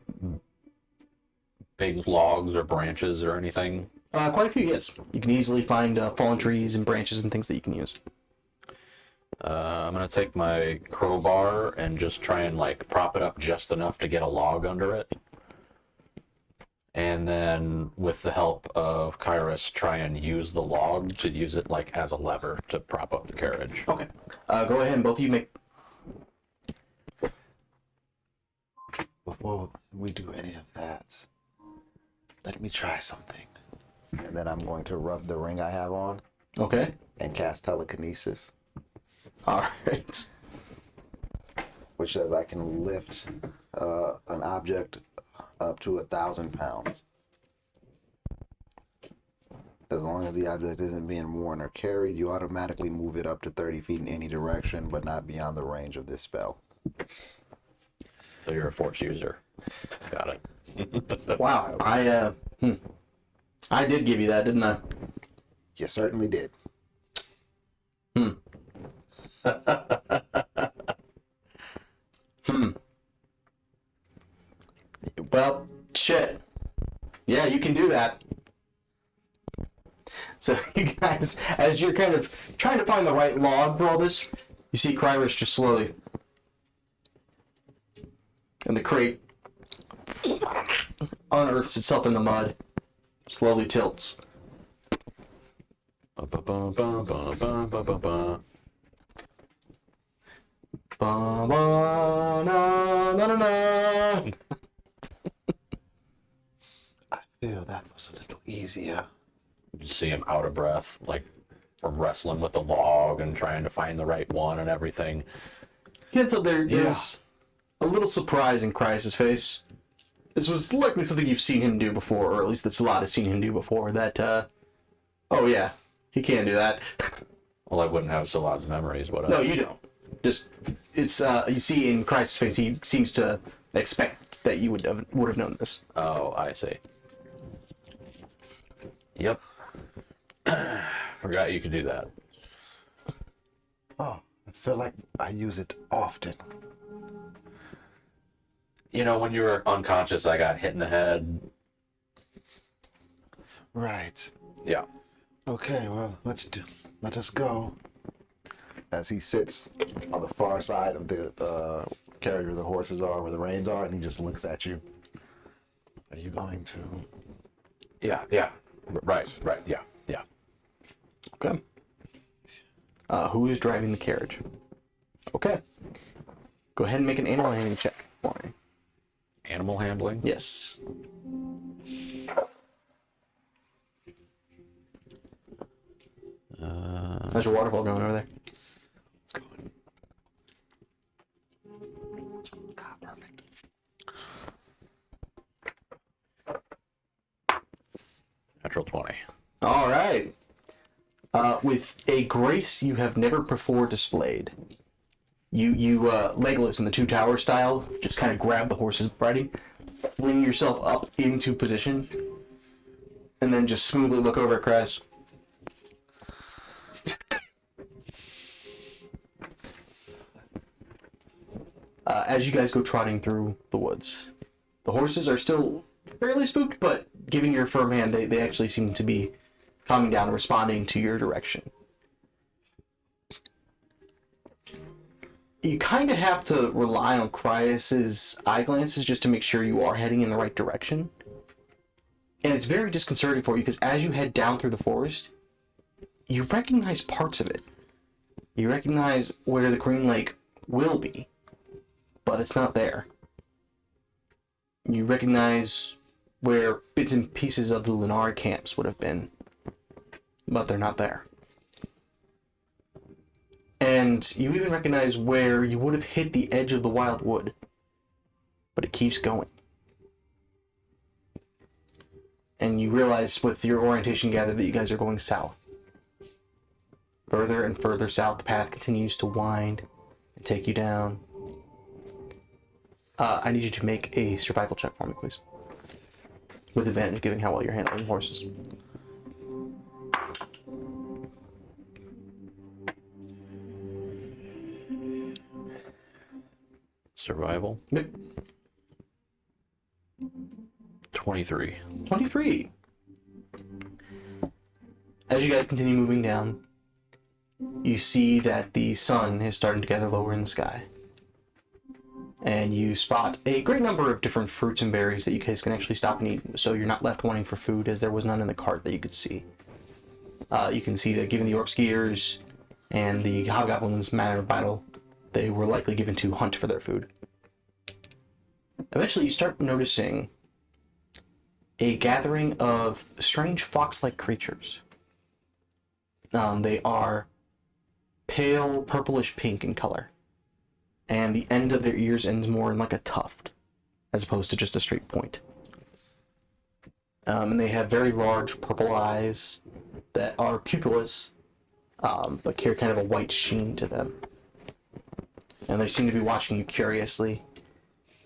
big logs or branches or anything? Quite a few, yes. You can easily find fallen trees and branches and things that you can use. I'm gonna take my crowbar and just try and, like, prop it up just enough to get a log under it. And then, with the help of Kairos, try and use the log to use it, like, as a lever to prop up the carriage. Okay. Go ahead and both of you make... Before we do any of that, let me try something. And then I'm going to rub the ring I have on Okay. and cast telekinesis, All right. which says I can lift an object up to 1,000 pounds. As long as the object isn't being worn or carried, you automatically move it up to 30 feet in any direction, but not beyond the range of this spell. So you're a force user. Got it. Wow. I did give you that, didn't I? You certainly did. Well, shit. Yeah, you can do that. So you guys, as you're kind of trying to find the right log for all this, you see Kryrish just slowly, and the crate unearths itself in the mud, slowly tilts. Ba-ba-ba-ba-ba-ba-ba-ba. Ba, ba, na, na, na, na. I feel that was a little easier. You see him out of breath, like from wrestling with the log and trying to find the right one and everything. You can tell there's a little surprise in Kry's face. This was likely something you've seen him do before, or at least that Salat has seen him do before. That, oh yeah, he can do that. Well, I wouldn't have Salad's memories, would I? No, you don't. Just, it's, you see in Kry's face, he seems to expect that you would have known this. Oh, I see. Yep. Forgot you could do that. Oh, I feel like I use it often. You know, when you were unconscious, I got hit in the head. Right. Yeah. Okay, well, let us go. As he sits on the far side of the carrier the horses are, where the reins are, and he just looks at you. Are you going to? Yeah. Right, yeah. Okay. Who is driving the carriage? Okay. Go ahead and make an animal handling check for me. Animal handling? Yes. How's your waterfall going over there? Let's go. Ah, perfect. Natural 20. All right. With a grace you have never before displayed, you Legolas in the Two Towers style, just kind of grab the horse's bridle, fling yourself up into position, and then just smoothly look over at Cress. As you guys go trotting through the woods, the horses are still fairly spooked, but given your firm hand, they actually seem to be calming down and responding to your direction. You kind of have to rely on Cryus's eye glances just to make sure you are heading in the right direction. And it's very disconcerting for you because as you head down through the forest, you recognize parts of it. You recognize where the Green Lake will be, but it's not there. You recognize where bits and pieces of the Lunar camps would have been, but they're not there. And you even recognize where you would have hit the edge of the wild wood, but it keeps going. And you realize with your orientation gathered that you guys are going south. Further and further south, the path continues to wind and take you down. I need you to make a survival check for me, please. With advantage, given how well you're handling horses. Survival? Yep. 23. 23. As you guys continue moving down, you see that the sun is starting to gather lower in the sky. And you spot a great number of different fruits and berries that you guys can actually stop and eat, so you're not left wanting for food, as there was none in the cart that you could see. You can see that given the orc skiers and the hobgoblins' manner of battle, they were likely given to hunt for their food. Eventually, you start noticing a gathering of strange fox-like creatures. They are pale purplish pink in color, and the end of their ears ends more in like a tuft, as opposed to just a straight point. And they have very large purple eyes that are pupilless, but carry kind of a white sheen to them. And they seem to be watching you curiously.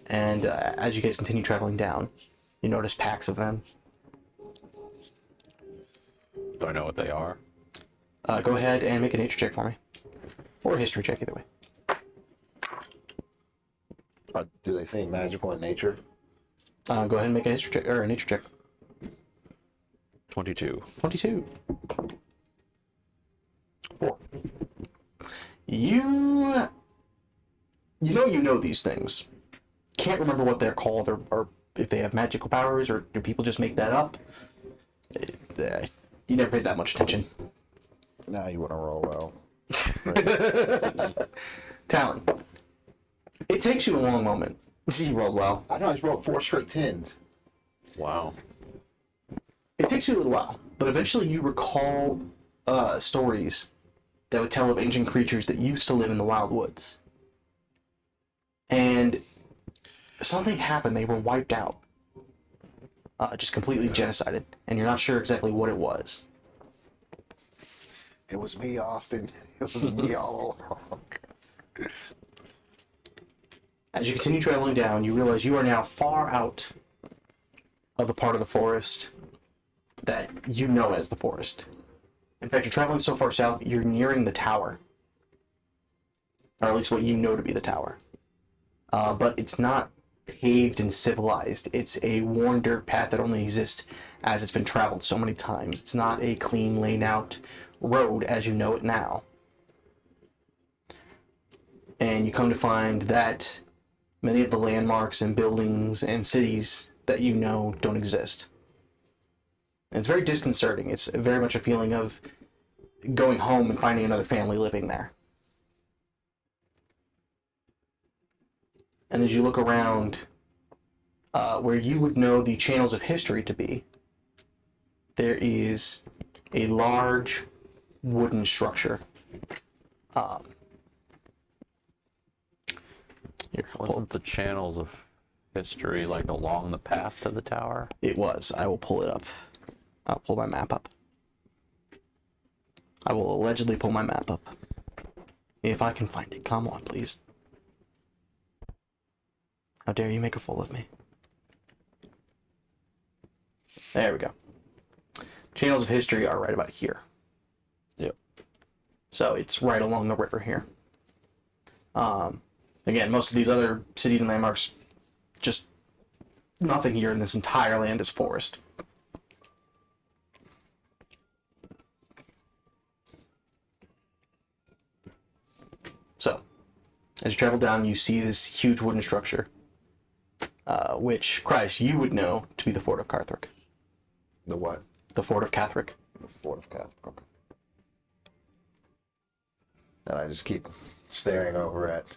And as you guys continue traveling down, you notice packs of them. Do I know what they are? Go ahead and make a nature check for me. Or a history check, either way. Do they seem magical in nature? Go ahead and make a history check, or a nature check. 22. 22. 4. You know these things. Can't remember what they're called, or if they have magical powers, or do people just make that up? You never paid that much attention. Now you want to roll well. Talon. It takes you a long moment. See, you rolled well. I know, I just rolled 4 straight 10s. Wow. It takes you a little while, but eventually you recall stories that would tell of ancient creatures that used to live in the wild woods. And something happened. They were wiped out. Just completely genocided. And you're not sure exactly what it was. It was me, Austin. It was me all along. As you continue traveling down, you realize you are now far out of the part of the forest that you know as the forest. In fact, you're traveling so far south, you're nearing the tower. Or at least what you know to be the tower. But it's not paved and civilized. It's a worn dirt path that only exists as it's been traveled so many times. It's not a clean, laid out road as you know it now. And you come to find that many of the landmarks and buildings and cities that you know don't exist. And it's very disconcerting. It's very much a feeling of going home and finding another family living there. And as you look around where you would know the channels of history to be, there is a large wooden structure. Here, Wasn't the channels of history like along the path to the tower? it was. I will pull it up. I'll pull my map up. I will allegedly pull my map up. If I can find it. Come on, please. How dare you make a fool of me? There we go. Channels of history are right about here. Yep. So it's right along the river here. Again, most of these other cities and landmarks, just nothing here in this entire land is forest. So, as you travel down, you see this huge wooden structure, which, Christ, you would know to be the Fort of Carthric. The what? The Fort of Cathric. The Fort of Catholic. Okay. And I just keep staring over at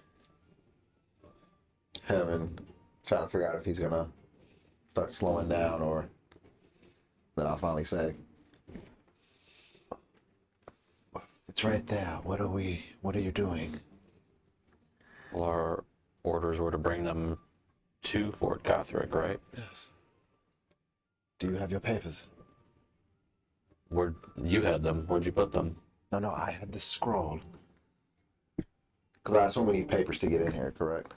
him and trying to figure out if he's gonna start slowing down, or then I'll finally say, "It's right there. What are you doing?" Well, our orders were to bring them to Fort Catherick, right? Yes. Do you have your papers? Where you had them? Where'd you put them? No, I had this scroll. Because I assume we need papers to get in here, correct?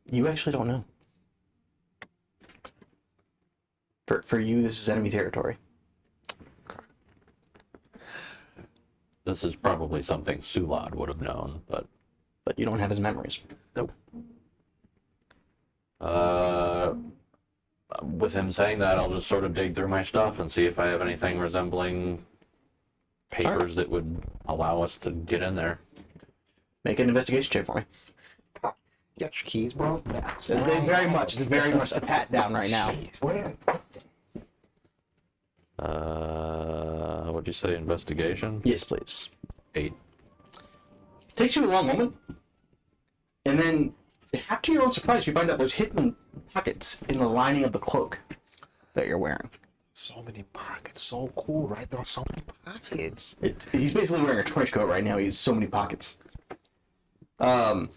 You actually don't know. For you, this is enemy territory. This is probably something Sulad would have known, but But you don't have his memories. nope. With him saying that, I'll just sort of dig through my stuff and see if I have anything resembling papers that would allow us to get in there. Make an investigation check for me. You got your keys, bro? It's very much the pat down right now. Where? What'd you say? Investigation? Yes, please. 8. It takes you a long moment, and then, half to your own surprise, you find out there's hidden pockets in the lining of the cloak that you're wearing. So many pockets. So cool, right? There are so many pockets. He's basically wearing a trench coat right now. He has so many pockets. Kind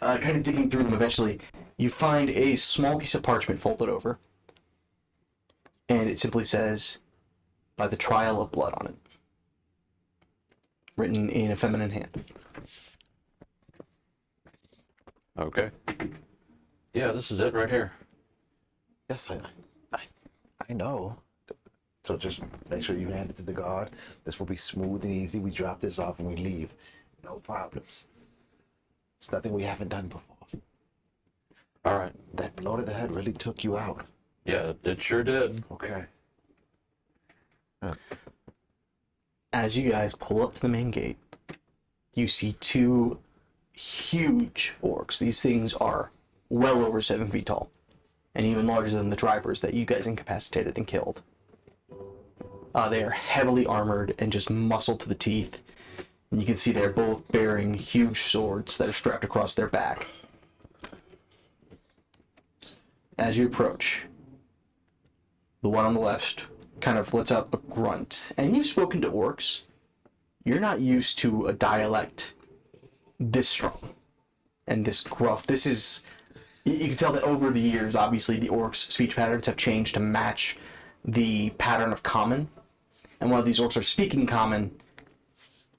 of digging through them, eventually, you find a small piece of parchment folded over, and it simply says, "By the trial of blood" on it, written in a feminine hand. Okay. Yeah, this is it right here. Yes, I know. So just make sure you hand it to the guard. This will be smooth and easy. We drop this off and we leave. No problems. It's nothing we haven't done before. All right. That blow to the head really took you out. Yeah, it sure did. Okay. As you guys pull up to the main gate, you see two huge orcs. These things are well over 7 feet tall, and even larger than the drivers that you guys incapacitated and killed. They are heavily armored and just muscled to the teeth, and you can see they're both bearing huge swords that are strapped across their back. As you approach, the one on the left kind of lets out a grunt. And you've spoken to orcs. You're not used to a dialect this strong and this gruff. This is, you can tell that over the years, obviously, the orcs' speech patterns have changed to match the pattern of common. And while these orcs are speaking common,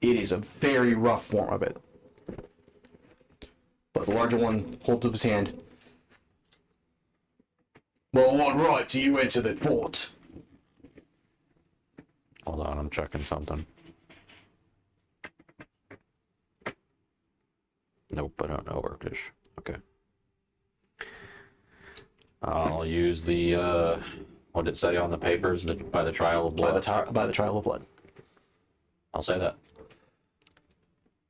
It is a very rough form of it. But the larger one holds up his hand. Well, what right do you enter the fort? Hold on, I'm checking something. Nope, I don't know Orcish. Okay. I'll use the, what did it say on the papers? By the trial of blood? By the trial of blood. I'll say that.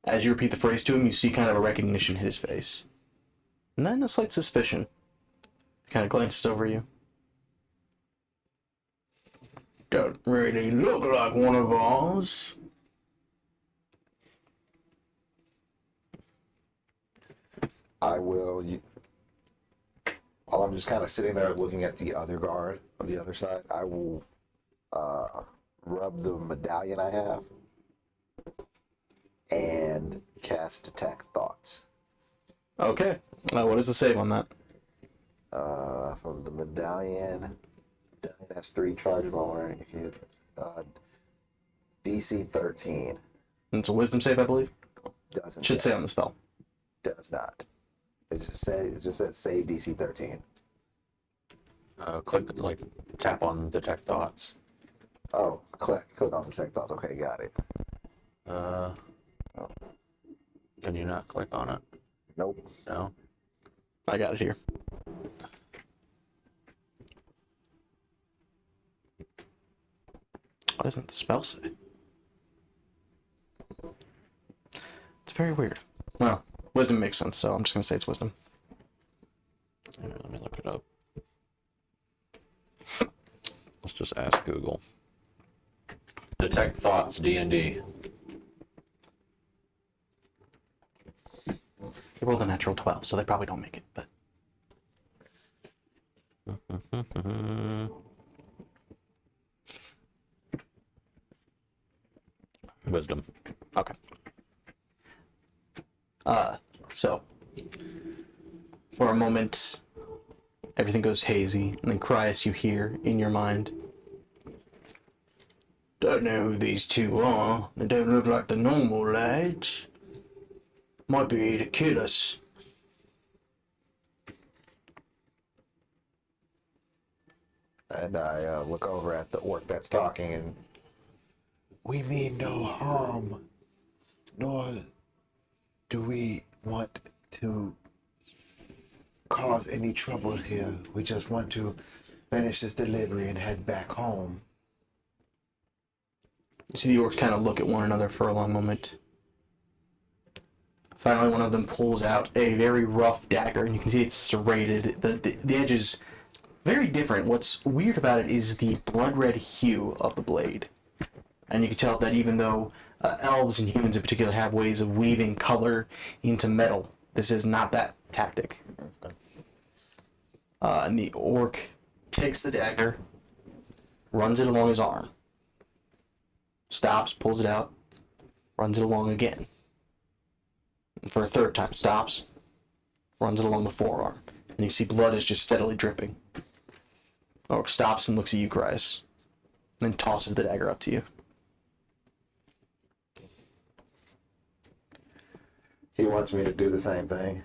As you repeat the phrase to him, you see kind of a recognition hit his face. And then a slight suspicion. He kind of glances over you. Don't really look like one of ours. I will. While I'm just kind of sitting there looking at the other guard on the other side, I will rub the medallion I have and cast Detect Thoughts. Okay. What is the save on that? From the medallion has 3 charges while wearing DC 13. It's a wisdom save, I believe. Doesn't Should say on the spell. does not. It just says save DC 13. Click, tap on Detect Thoughts. Oh, click on Detect Thoughts. Okay, got it. Can you not click on it? Nope. No? I got it here. What doesn't the spell say? It's very weird. Well, wisdom makes sense, so I'm just gonna say it's wisdom. Here, let me look it up. Let's just ask Google. Detect Thoughts, D&D. They rolled a natural 12, so they probably don't make it, but Wisdom. okay. So for a moment, everything goes hazy, and then Cryas you hear in your mind. Don't know who these two are. They don't look like the normal lads. Might be here to kill us. And I look over at the orc that's talking, and we mean no harm, nor do we want to cause any trouble here. We just want to finish this delivery and head back home. You see the orcs kind of look at one another for a long moment. Finally, one of them pulls out a very rough dagger, and you can see it's serrated. The edge is very different. What's weird about it is the blood red hue of the blade. And you can tell that even though elves and humans in particular have ways of weaving color into metal, this is not that tactic. And the orc takes the dagger, runs it along his arm, stops, pulls it out, runs it along again. And for a third time, stops, runs it along the forearm. And you see blood is just steadily dripping. The orc stops and looks at you, Cryas, and then tosses the dagger up to you. He wants me to do the same thing.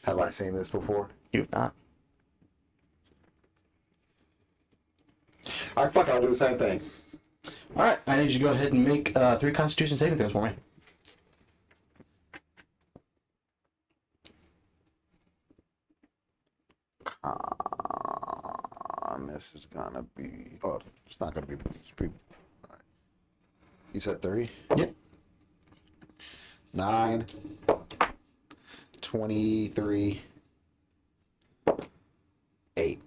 Have I seen this before? You have not. All right, fuck, I'll do the same thing. Alright, I need you to go ahead and make 3 Constitution saving throws for me. This is gonna be. Oh, it's not gonna be. All right. You said 3? Yep. 9, 23, 8.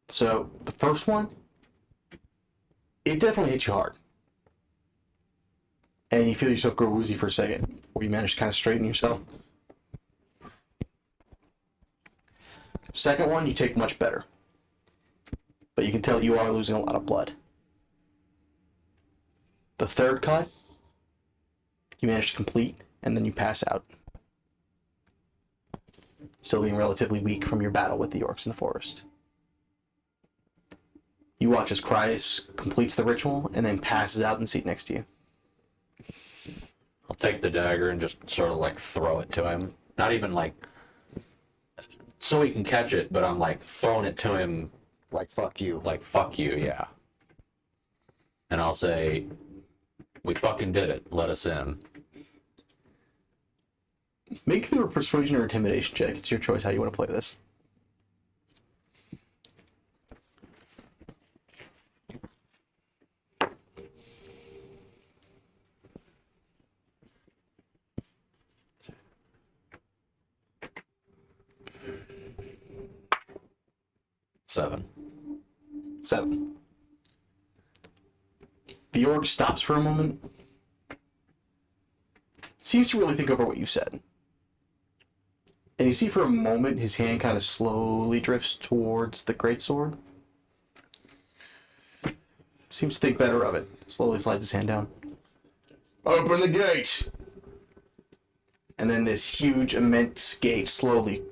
So, the first one, it definitely hits you hard. And you feel yourself go woozy for a second, before you manage to kind of straighten yourself. Second one, you take much better. But you can tell you are losing a lot of blood. The third cut, you manage to complete, and then you pass out. Still being relatively weak from your battle with the orcs in the forest. You watch as Cryus completes the ritual and then passes out in the seat next to you. I'll take the dagger and just sort of like throw it to him. Not even like so he can catch it, but I'm like throwing it to him Like, fuck you. like fuck you, yeah. And I'll say, we fucking did it. Let us in. Make either a persuasion or intimidation check. It's your choice how you want to play this. Seven. 7. The orc stops for a moment. Seems to really think over what you said. And you see for a moment his hand kind of slowly drifts towards the greatsword. Seems to think better of it. Slowly slides his hand down. Open the gate! And then this huge, immense gate slowly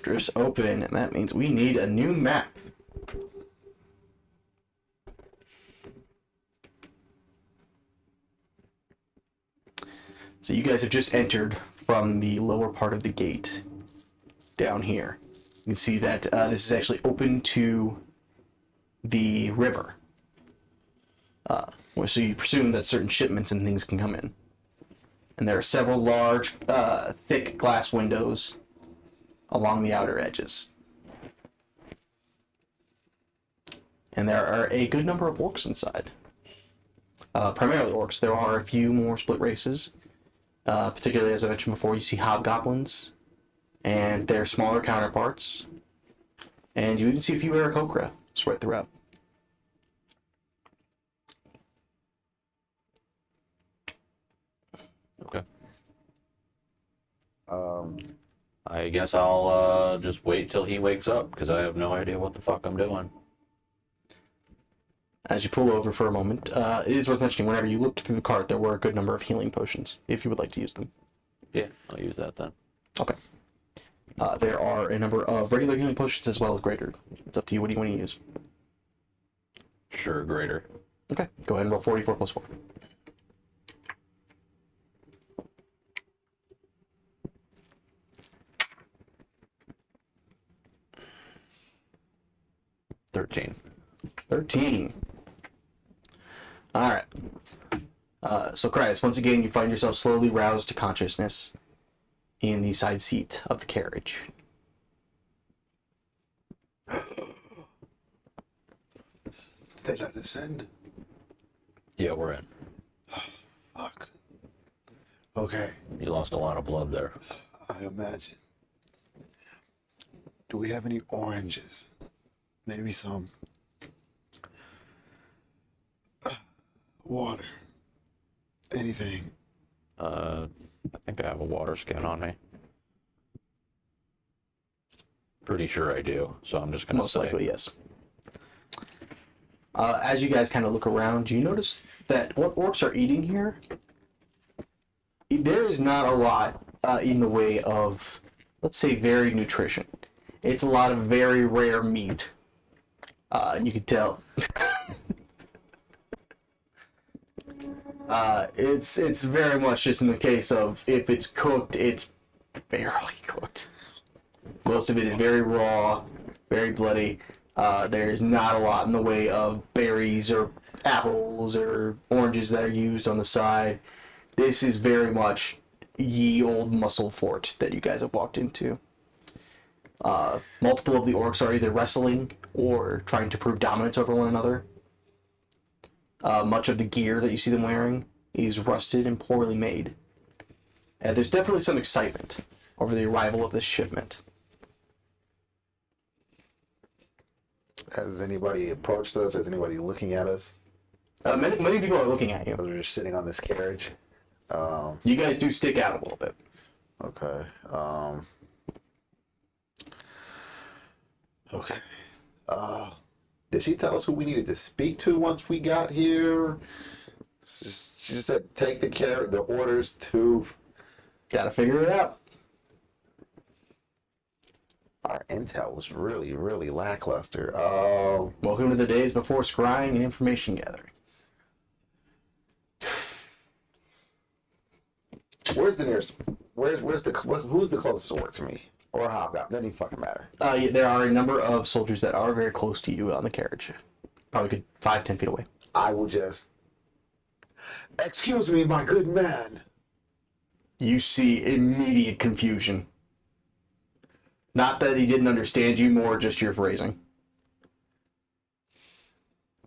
drifts open, and that means we need a new map. So you guys have just entered from the lower part of the gate down here. You can see that this is actually open to the river. So you presume that certain shipments and things can come in. And there are several large, thick glass windows along the outer edges. And there are a good number of orcs inside. Primarily orcs. There are a few more split races. Particularly, as I mentioned before, you see hobgoblins and their smaller counterparts. And you even see a few Aarakocra spread throughout. Okay. Um, I guess I'll just wait till he wakes up, because I have no idea what the fuck I'm doing. As you pull over for a moment, it is worth mentioning, whenever you looked through the cart, there were a good number of healing potions, if you would like to use them. Yeah, I'll use that then. Okay. There are a number of regular healing potions as well as greater. It's up to you. What do you want to use? Sure, greater. Okay, go ahead and roll 44 plus 4. $13. 13. Alright. So, Cryus, once again, you find yourself slowly roused to consciousness in the side seat of the carriage. Did they let us in? Yeah, we're in. Fuck. Okay, You lost a lot of blood there. I imagine. Do we have any oranges? Maybe some water. Anything. I think I have a water skin on me. Pretty sure I do, so I'm just gonna Most say. likely, yes. As you guys kind of look around, you notice that what orcs are eating here, there is not a lot in the way of, let's say, varied nutrition. It's a lot of very rare meat. And you can tell. It's very much just in the case of, if it's cooked, it's barely cooked. Most of it is very raw, very bloody. There's not a lot in the way of berries or apples or oranges that are used on the side. This is very much ye old muscle fort that you guys have walked into. Multiple of the orcs are either wrestling or trying to prove dominance over one another. Much of the gear that you see them wearing is rusted and poorly made. And there's definitely some excitement over the arrival of this shipment. has anybody approached us, or is anybody looking at us? Many people are looking at you. As we're just sitting on this carriage. You guys do stick out a little bit. Okay. Okay. Did she tell us who we needed to speak to once we got here? She just said take the orders to. Gotta figure it out. Our intel was really, really lackluster. Welcome to the days before scrying and information gathering. Where's the nearest? Who's the closest orc to me? Or hobgoblin? Doesn't even fucking matter. Yeah, there are a number of soldiers that are very close to you on the carriage. Probably good 5-10 feet away. I will just. Excuse me, my good man. You see immediate confusion. Not that he didn't understand you, more just your phrasing.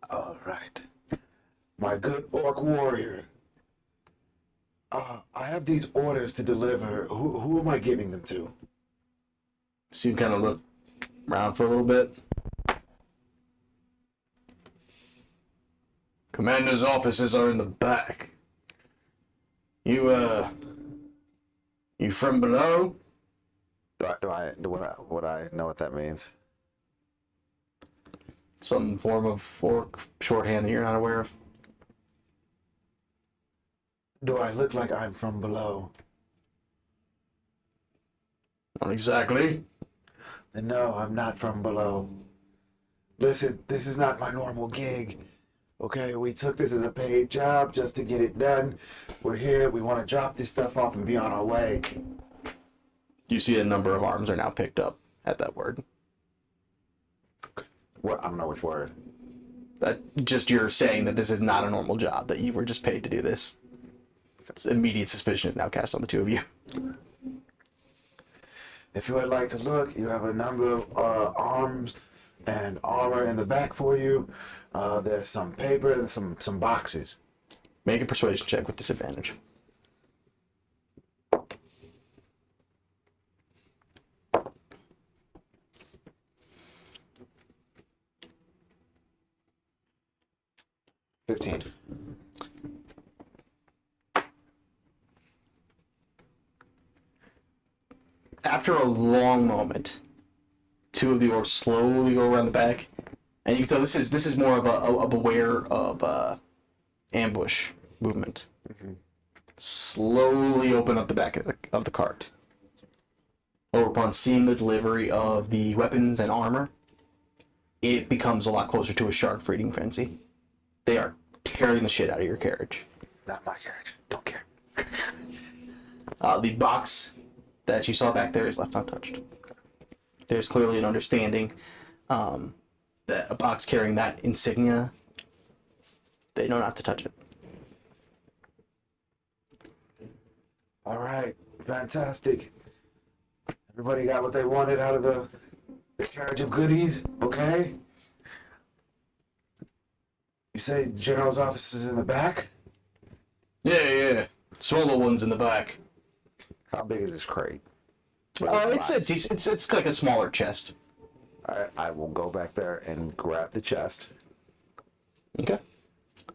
All right, my good orc warrior. I have these orders to deliver. Who am I giving them to? See him kind of look around for a little bit. Commander's offices are in the back. You from below? Would I know what that means? Some form of orc shorthand that you're not aware of? Do I look like I'm from below? Not exactly. Then no, I'm not from below. Listen, this is not my normal gig. Okay, we took this as a paid job just to get it done. We're here, we want to drop this stuff off and be on our way. You see a number of arms are now picked up at that word. What? I don't know which word. Just you're saying that this is not a normal job, that you were just paid to do this. Immediate suspicion is now cast on the two of you. If you would like to look, you have a number of arms and armor in the back for you. There's some paper and some boxes. Make a persuasion check with disadvantage. $15. After a long moment, two of the orcs slowly go around the back, and you can tell this is more of a beware of ambush movement. Slowly open up the back of the cart. Or upon seeing the delivery of the weapons and armor, it becomes a lot closer to a shark feeding frenzy. They are tearing the shit out of your carriage. Not my carriage. Don't care. The box that you saw back there is left untouched. There's clearly an understanding that a box carrying that insignia, they know not to touch it. All right, fantastic. Everybody got what they wanted out of the carriage of goodies, okay? You say the general's office is in the back? Yeah. Smaller one's in the back. How big is this crate? It's like a smaller chest. All right, I will go back there and grab the chest. Okay.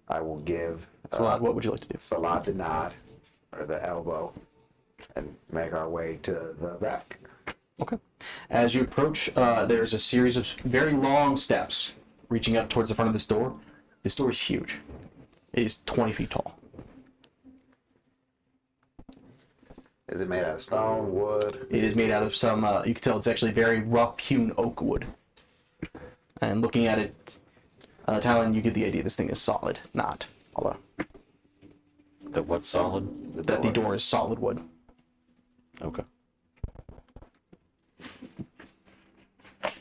I will give Salad, what would you like to do? Salad the nod, or the elbow, and make our way to the back. Okay. As you approach, there's a series of very long steps reaching up towards the front of this door. This door is huge. It is 20 feet tall. Is it made out of stone, wood? It is made out of some, you can tell it's actually very rough-hewn oak wood. And looking at it, Talon, you get the idea this thing is solid, not hollow. That what's solid? That the door is solid wood. Okay. Are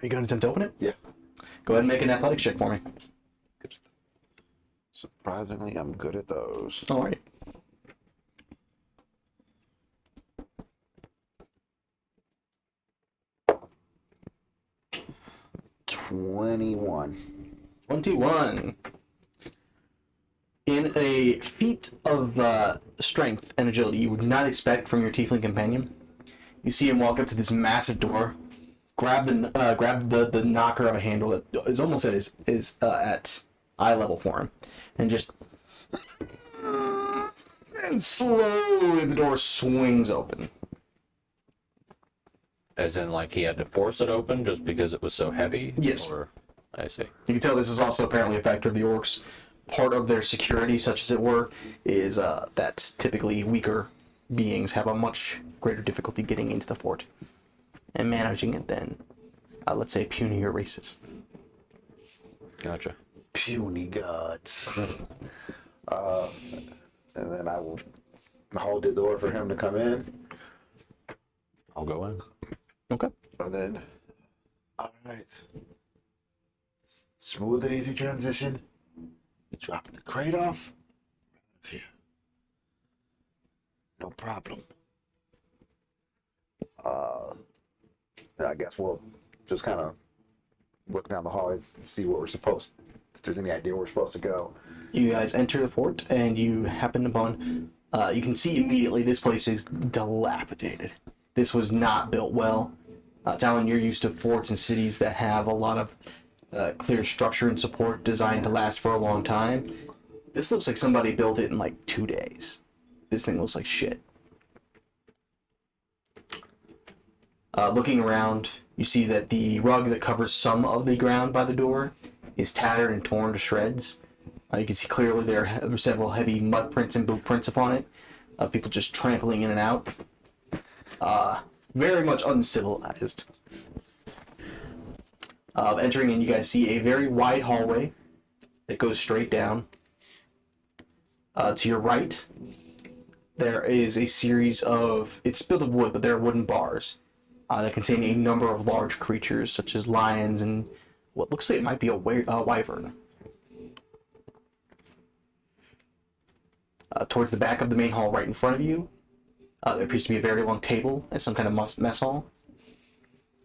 you going to attempt to open it? Yeah. Go ahead and make an athletics check for me. Surprisingly, I'm good at those. All right. $21. 21. In a feat of strength and agility you would not expect from your tiefling companion, you see him walk up to this massive door, grab the knocker of a handle that is almost at his at eye level for him, and just and slowly the door swings open. As in, like, he had to force it open just because it was so heavy? Yes. Or, I see. You can tell this is also apparently a factor of the orcs. Part of their security, such as it were, is that typically weaker beings have a much greater difficulty getting into the fort and managing it than, let's say, punier races. Gotcha. Puny gods. And then I will hold the door for him to come in. I'll go in. Okay. And then All right. smooth and easy transition. You drop the crate off. Right here. No problem. I guess we'll just kind of look down the hallways and see where we're supposed. If there's any idea where we're supposed to go. You guys enter the fort, and you happen upon. You can see immediately this place is dilapidated. This was not built well. Talon, you're used to forts and cities that have a lot of clear structure and support designed to last for a long time. This looks like somebody built it in like 2 days. This thing looks like shit. Looking around, you see that the rug that covers some of the ground by the door is tattered and torn to shreds. You can see clearly there are several heavy mud prints and boot prints upon it. People just trampling in and out. Very much uncivilized. Entering in, you guys see a very wide hallway that goes straight down. To your right, there is a series of, it's built of wood, but there are wooden bars that contain a number of large creatures, such as lions and what looks like it might be a wyvern. Towards the back of the main hall, right in front of you, there appears to be a very long table at some kind of mess hall.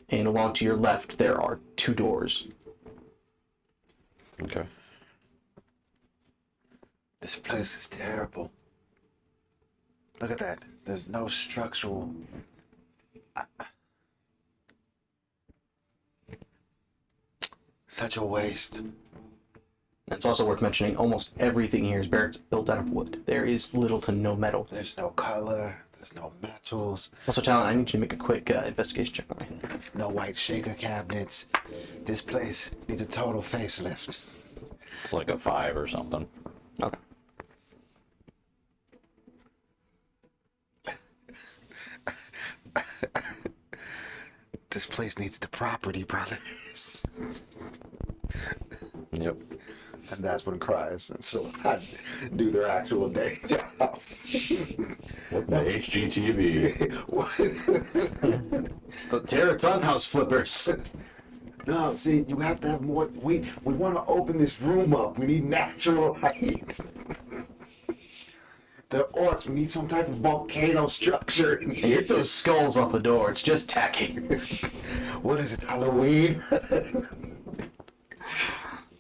And along to your left, there are 2 doors. Okay. This place is terrible. Look at that. There's no structural. Such a waste. It's also worth mentioning almost everything here is built out of wood. There is little to no metal. There's no color. There's no metals. Also, Talon, I need you to make a quick investigation check on me. No white shaker cabinets. This place needs a total facelift. It's like a 5 or something. Okay. This place needs the property, brothers. Yep. And that's when cries and so I do their actual day job. What the HGTV? The Terra House flippers. No, see, you have to have more. We want to open this room up. We need natural light. They're orcs. We need some type of volcano structure in here. Get those skulls off the door. It's just tacky. What is it, Halloween?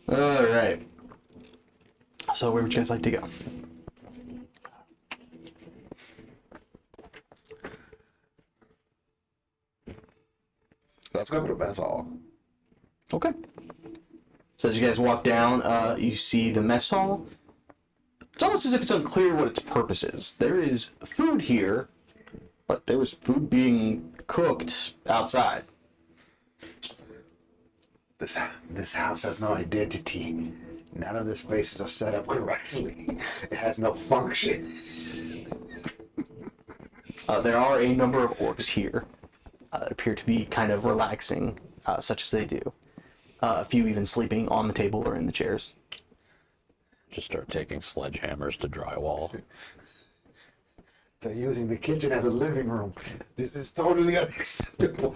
All right. So where would you guys like to go? Let's go to the mess hall. Okay. So as you guys walk down, you see the mess hall. It's almost as if it's unclear what its purpose is. There is food here, but there was food being cooked outside. This house has no identity. None of the spaces are set up correctly. It has no function. There are a number of orcs here that appear to be kind of relaxing, such as they do. A few even sleeping on the table or in the chairs. Just start taking sledgehammers to drywall. They're using the kitchen as a living room. This is totally unacceptable.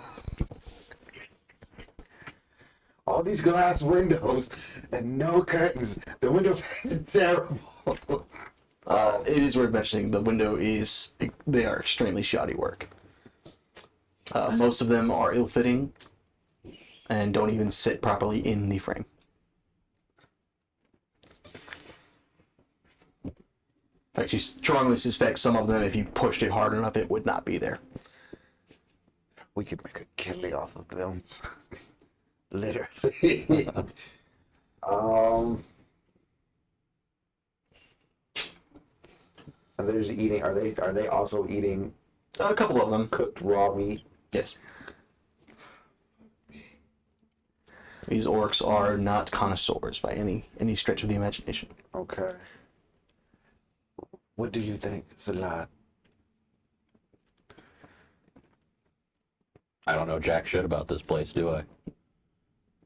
All these glass windows and no curtains. The window panes are terrible. It is worth mentioning the window is, they are extremely shoddy work. Most of them are ill-fitting and don't even sit properly in the frame. In fact, you strongly suspect some of them, if you pushed it hard enough, it would not be there. We could make a killing off of them. Literally. And they're just eating. Are they also eating A couple of them, cooked raw meat? yes. These orcs are not connoisseurs by any stretch of the imagination. Okay. What do you think, Salad? I don't know jack shit about this place, do I?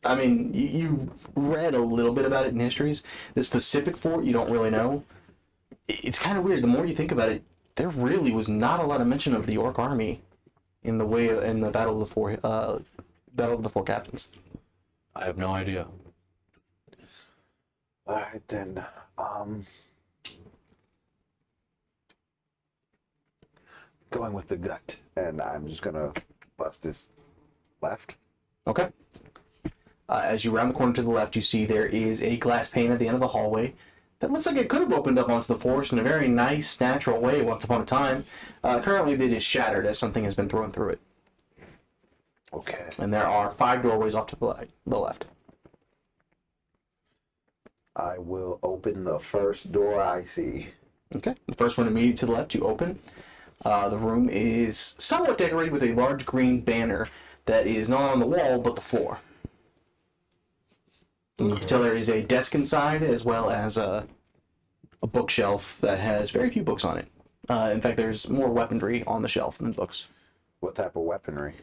I mean, you read a little bit about it in histories. The specific fort, you don't really know. It's kind of weird. The more you think about it, there really was not a lot of mention of the Orc army in the Battle of the Four Captains. I have no idea. All right then. Going with the gut, and I'm just gonna bust this left. Okay. As you round the corner to the left, you see there is a glass pane at the end of the hallway that looks like it could have opened up onto the forest in a very nice, natural way once upon a time. Currently, it is shattered as something has been thrown through it. Okay. And there are 5 doorways off to the left. I will open the first door I see. Okay. The first one immediately to the left, you open. The room is somewhat decorated with a large green banner that is not on the wall, but the floor. And you can tell there is a desk inside, as well as a bookshelf that has very few books on it. In fact, there's more weaponry on the shelf than books. What type of weaponry?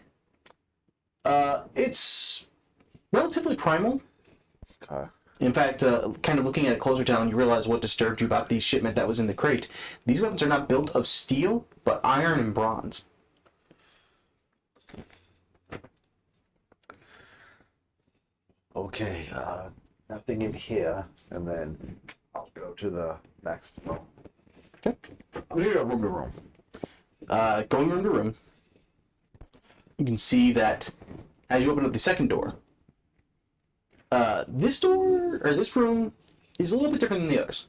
It's relatively primal. Okay. In fact, kind of looking at it closer down, you realize what disturbed you about the shipment that was in the crate. These weapons are not built of steel, but iron and bronze. Okay. Nothing in here, and then I'll go to the next room. Okay. I'm here, room to room. Going room to room, you can see that as you open up the second door, this room is a little bit different than the others,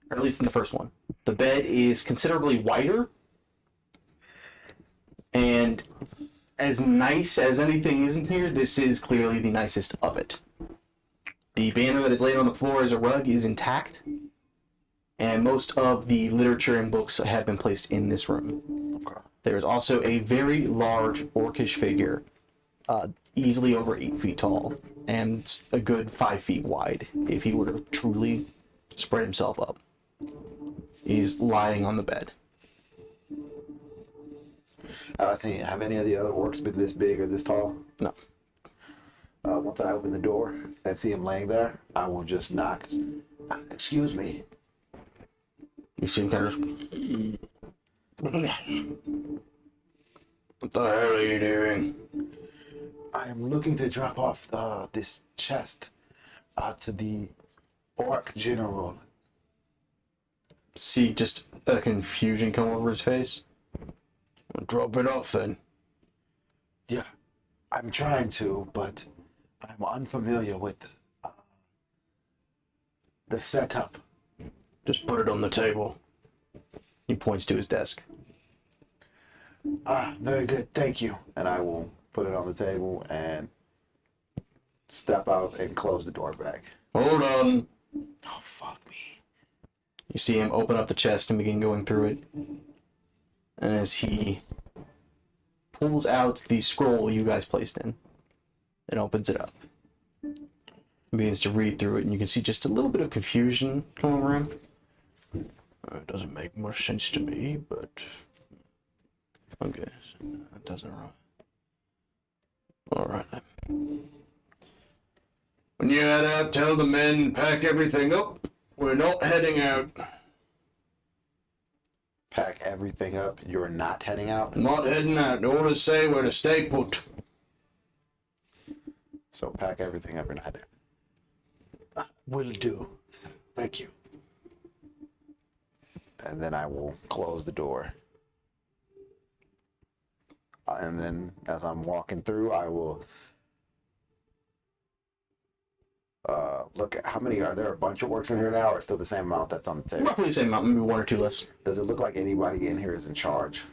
or at least than the first one. The bed is considerably wider, and as nice as anything is in here, this is clearly the nicest of it. The banner that is laid on the floor as a rug is intact, and most of the literature and books have been placed in this room. Okay. There is also a very large orcish figure, easily over 8 feet tall, and a good 5 feet wide, if he were to truly spread himself up. He's lying on the bed. Have any of the other orcs been this big or this tall? No. Once I open the door and see him laying there, I will just knock. Excuse me. You see him kind of what the hell are you doing? I am looking to drop off this chest to the Orc General. See just a confusion come over his face. Drop it off then. Yeah, I'm trying to, but I'm unfamiliar with the setup. Just put it on the table. He points to his desk. Very good, thank you. And I will put it on the table and step out and close the door back. Hold on. Oh, fuck me. You see him open up the chest and begin going through it. And as he pulls out the scroll you guys placed in, and opens it up. He begins to read through it, and you can see just a little bit of confusion come over him. It doesn't make much sense to me, but okay, that doesn't right. All right then. When you head out, tell the men pack everything up. We're not heading out. Pack everything up. You're not heading out? Not heading out. The orders say we're to stay put. So pack everything up. You're not heading out. Will do. Thank you. And then I will close the door. And then as I'm walking through, I will look at how many are there. A bunch of orcs in here now, or still the same amount that's on the table? Roughly the same amount, maybe 1 or 2 less. Does it look like anybody in here is in charge?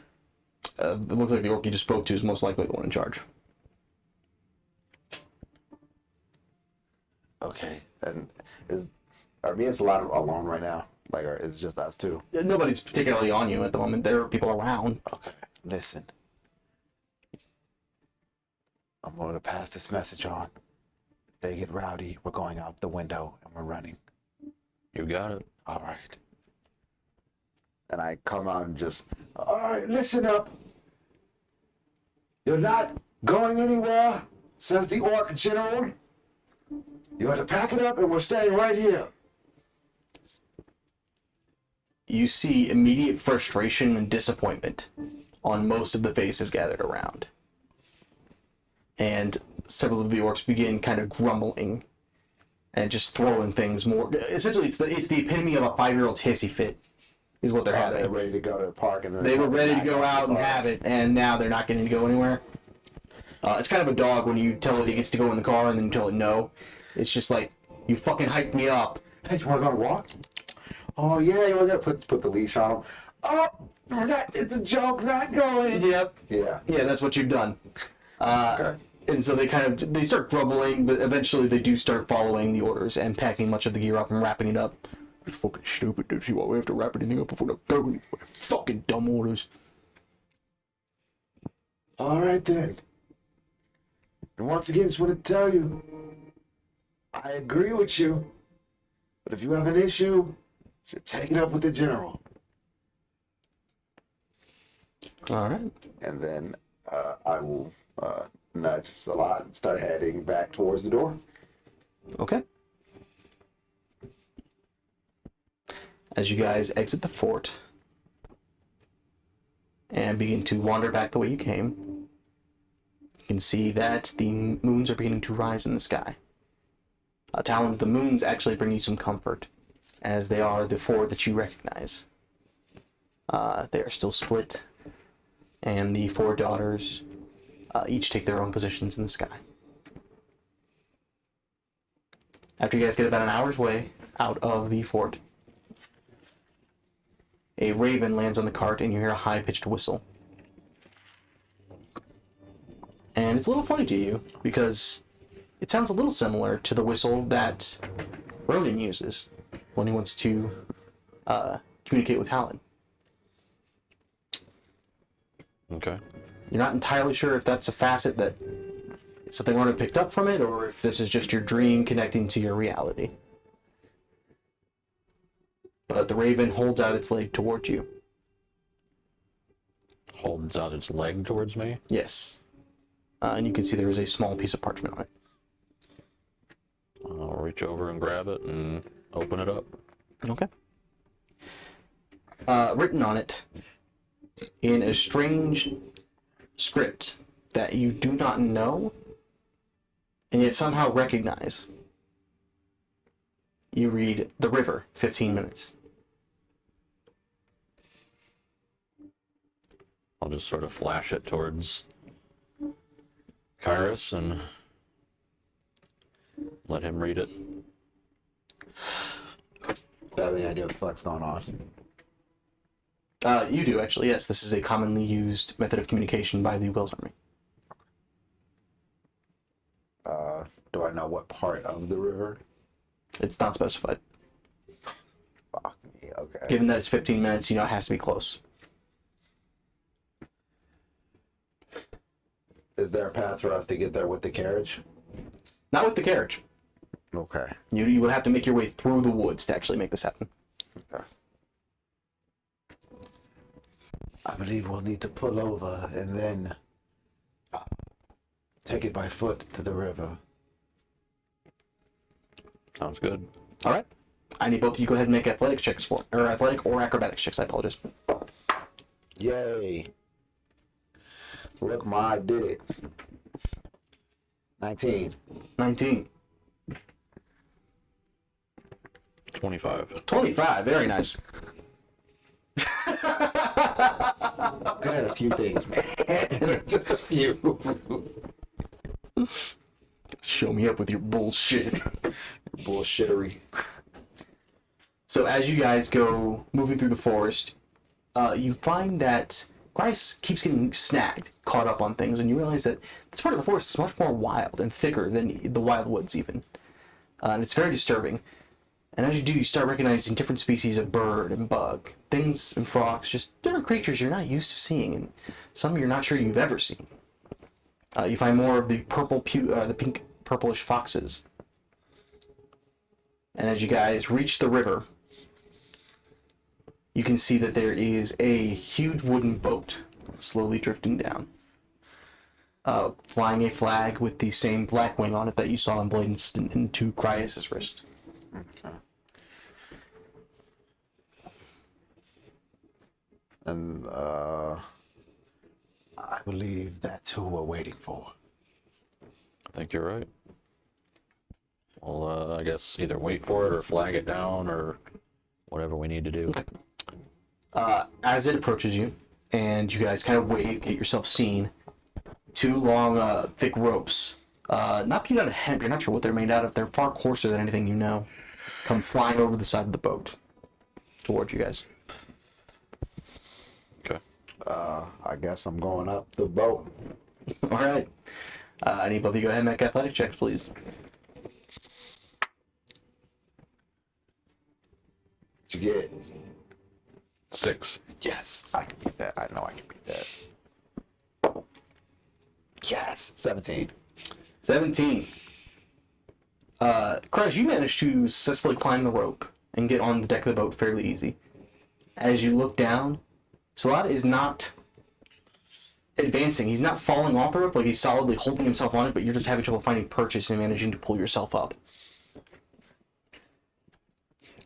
It looks like the orc you just spoke to is most likely the one in charge. Okay. And are me and Salada alone right now? Like, or is it just us two? Nobody's particularly on you at the moment. There are people around. Okay. Listen. I'm going to pass this message on. If they get rowdy, we're going out the window and we're running. You got it. All right. And I come out and just, all right, listen up. You're not going anywhere, says the Orc General. You have to pack it up and we're staying right here. You see immediate frustration and disappointment on most of the faces gathered around. And several of the orcs begin kind of grumbling and just throwing things more. Essentially, it's the epitome of a 5-year-old's hissy fit, is what they're having. They're ready to go to the park, and then They were ready to go out and have it, and now they're not getting to go anywhere. It's kind of a dog when you tell it gets to go in the car and then you tell it no. It's just like, you fucking hyped me up. Hey, you want to go walk? Oh yeah, you want to put the leash on him? Oh, it's a joke, not going. Yep. Yeah. Yeah, that's what you've done. And so they start grumbling, but eventually they do start following the orders and packing much of the gear up and wrapping it up. It's fucking stupid to see why we have to wrap anything up before the go anywhere. Fucking dumb orders. All right then. And once again, just want to tell you, I agree with you. But if you have an issue, you should take it up with the general. All right. And then I will nudge Salat and start heading back towards the door. Okay. As you guys exit the fort and begin to wander back the way you came, you can see that the moons are beginning to rise in the sky. Talon, the moons actually bring you some comfort, as they are the four that you recognize. They are still split, and the four daughters each take their own positions in the sky. After you guys get about an hour's way out of the fort, a raven lands on the cart and you hear a high-pitched whistle. And it's a little funny to you because it sounds a little similar to the whistle that Ronan uses when he wants to communicate with Talon. Okay. You're not entirely sure if that's a facet that something Ronan picked up from it, or if this is just your dream connecting to your reality. But the raven holds out its leg towards you. Holds out its leg towards me. Yes. And you can see there is a small piece of parchment on it. I'll reach over and grab it and open it up. Okay. Written on it in a strange script that you do not know and yet somehow recognize. You read, "The river, 15 minutes." I'll just sort of flash it towards Kairos and let him read it. Do you have any idea what the fuck's going on? You do, actually, yes. This is a commonly used method of communication by the Wills Army. Do I know what part of the river? It's not specified. Fuck me, okay. Given that it's 15 minutes, you know it has to be close. Is there a path for us to get there with the carriage? Not with the carriage. Okay. You would have to make your way through the woods to actually make this happen. Okay. I believe we'll need to pull over and then take it by foot to the river. Sounds good. All right. I need both of you to go ahead and make athletics checks or athletic or acrobatics checks. I apologize. Yay. Look, I did it. 19. 19. 25. 25. Very nice. Good at a few things, man. Just a few. Show me up with your bullshit. Bullshittery. So as you guys go moving through the forest, you find that Grice keeps getting snagged, caught up on things, and you realize that this part of the forest is much more wild and thicker than the wild woods even. And it's very disturbing. And as you do, you start recognizing different species of bird and bug, things and frogs, just different creatures you're not used to seeing, and some you're not sure you've ever seen. You find more of the the pink purplish foxes. And as you guys reach the river, you can see that there is a huge wooden boat slowly drifting down. flying a flag with the same black wing on it that you saw emblazoned into Cryas' wrist. And I believe that's who we're waiting for. I think you're right. Well, I guess either wait for it or flag it down or whatever we need to do. As it approaches you, and you guys kind of wave, get yourself seen, two long, thick ropes, not made out of hemp, you're not sure what they're made out of, they're far coarser than anything you know, come flying over the side of the boat towards you guys. Okay. I guess I'm going up the boat. All right. I need both of you to go ahead and make athletic checks, please. What'd you get? 6. Yes, I can beat that. I know I can beat that. Yes, 17. 17. Crash, you managed to successfully climb the rope and get on the deck of the boat fairly easy. As you look down, Salat is not advancing. He's not falling off the rope, like he's solidly holding himself on it, but you're just having trouble finding purchase and managing to pull yourself up.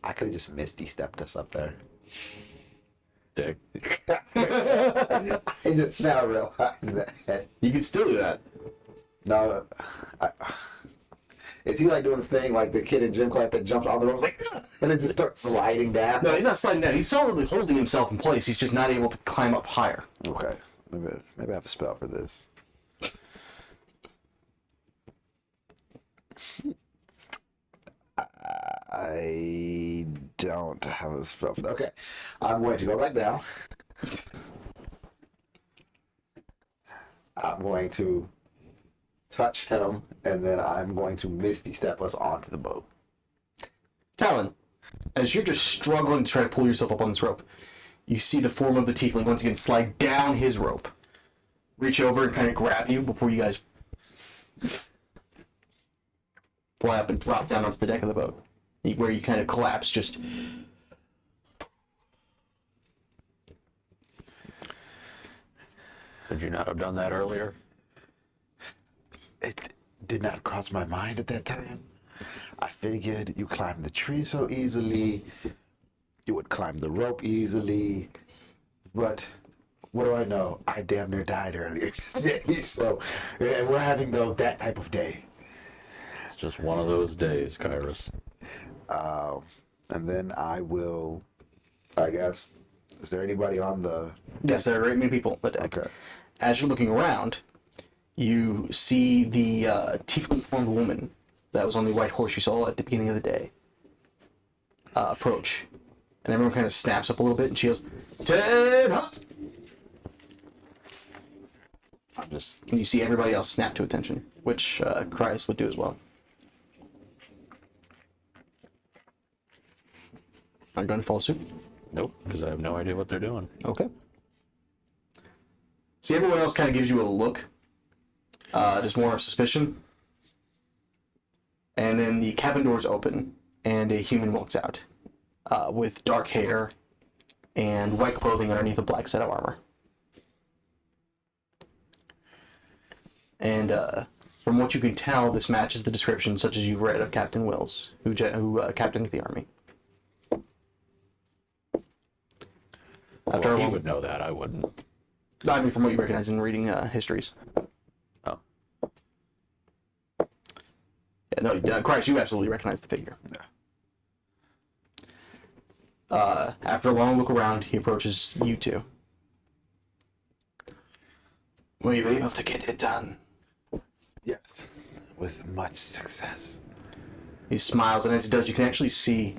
I could have just Misty stepped us up there. Dick. I just now realized that. You can still do that. No, is he like doing the thing like the kid in gym class that jumps on the rope like, and then just starts sliding down? No, he's not sliding down. He's solidly holding himself in place. He's just not able to climb up higher. Okay, maybe I have a spell for this. I don't have a spell for that. Okay, I'm going to go back down. I'm going to touch him, and then I'm going to Misty step us onto the boat. Talon, as you're just struggling to try to pull yourself up on this rope, you see the form of the tiefling once again slide down his rope, reach over and kind of grab you before you guys fly up and drop down onto the deck of the boat, where you kind of collapse just... Would you not have done that earlier? It did not cross my mind at that time. I figured you climbed the tree so easily, you would climb the rope easily, but what do I know? I damn near died earlier today, so yeah, we're having that type of day. It's just one of those days, Kairos. And then I will, I guess, is there anybody on the... Yes, there are a great many people on the deck. Okay. As you're looking around, you see the tiefling-formed woman that was on the white horse you saw at the beginning of the day approach. And everyone kind of snaps up a little bit, and she goes, "Ted Hunt!" I'm just... And you see everybody else snap to attention, which Christ would do as well. Are you going to follow suit? Nope, because I have no idea what they're doing. Okay. See, everyone else kind of gives you a look, just more of suspicion. And then the cabin doors open, and a human walks out, with dark hair and white clothing underneath a black set of armor. And from what you can tell, this matches the description such as you've read of Captain Wills, who captains the army. After Well, a he long- would know that. I wouldn't. I mean, from what you recognize in reading histories. Oh. Yeah, no, Christ, you absolutely recognize the figure. Yeah. After a long look around, he approaches you two. Were you able to get it done? Yes. With much success. He smiles, and as he does, you can actually see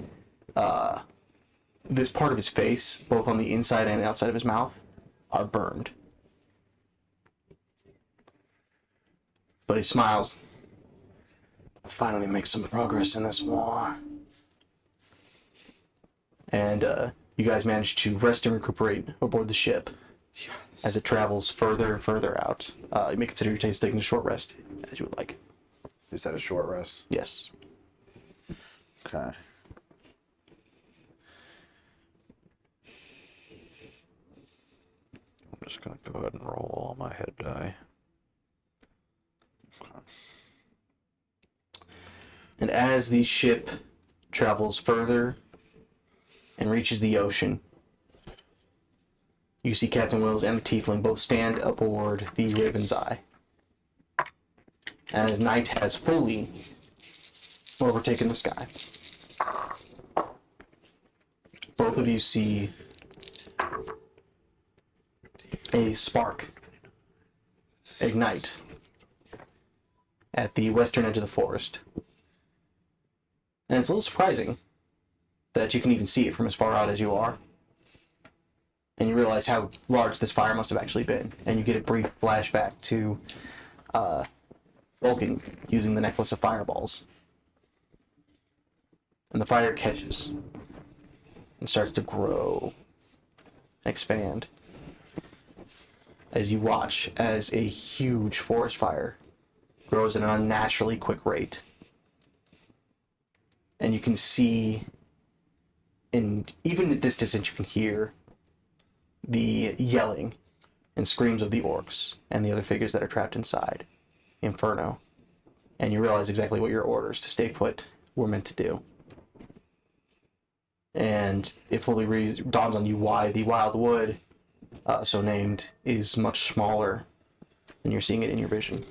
this part of his face, both on the inside and outside of his mouth, are burned. But he smiles. Finally make some progress in this war. And you guys manage to rest and recuperate aboard the ship as it travels further and further out. You may consider your taking a short rest, as you would like. Is that a short rest? Yes. Okay. I'm just going to go ahead and roll all my head die. And as the ship travels further and reaches the ocean, you see Captain Wills and the Tiefling both stand aboard the Raven's Eye. And as night has fully overtaken the sky, both of you see a spark ignite at the western edge of the forest. And it's a little surprising that you can even see it from as far out as you are. And you realize how large this fire must have actually been. And you get a brief flashback to Vulcan using the necklace of fireballs. And the fire catches and starts to grow, expand, as you watch as a huge forest fire grows at an unnaturally quick rate. And you can see, and even at this distance you can hear the yelling and screams of the orcs and the other figures that are trapped inside Inferno. And you realize exactly what your orders to stay put were meant to do. And it fully dawns on you why the Wildwood, so named, is much smaller than you're seeing it in your vision.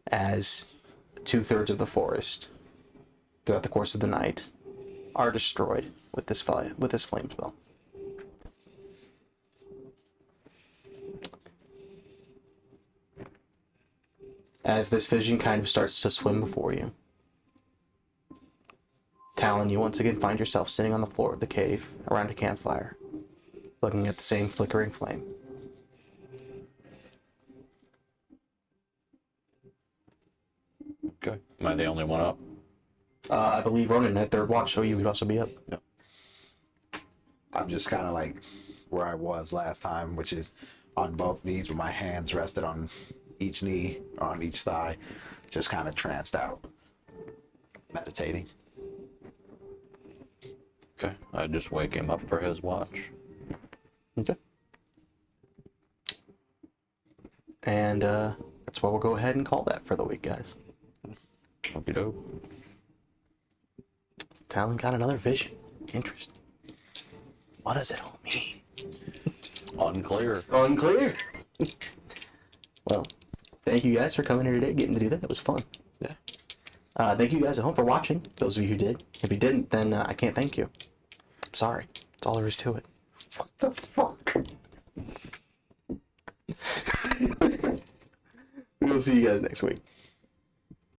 As 2/3 of the forest, throughout the course of the night, are destroyed with this flame spell. As this vision kind of starts to swim before you, Talon, you once again find yourself sitting on the floor of the cave around a campfire, looking at the same flickering flame. Okay. Am I the only one up? I believe Ronan at third watch, so you would also be up. I'm just kind of like where I was last time, which is on both knees with my hands rested on each knee or on each thigh, just kind of tranced out, meditating. Okay. I just wake him up for his watch. Okay. And that's why we'll go ahead and call that for the week, guys. Okie doke. Talon got another vision. Interesting. What does it all mean? Unclear. Unclear. Well, thank you guys for coming here today, getting to do that. It was fun. Yeah. Thank you guys at home for watching. Those of you who did. If you didn't, then I can't thank you. I'm sorry. That's all there is to it. What the fuck? We'll see you guys next week.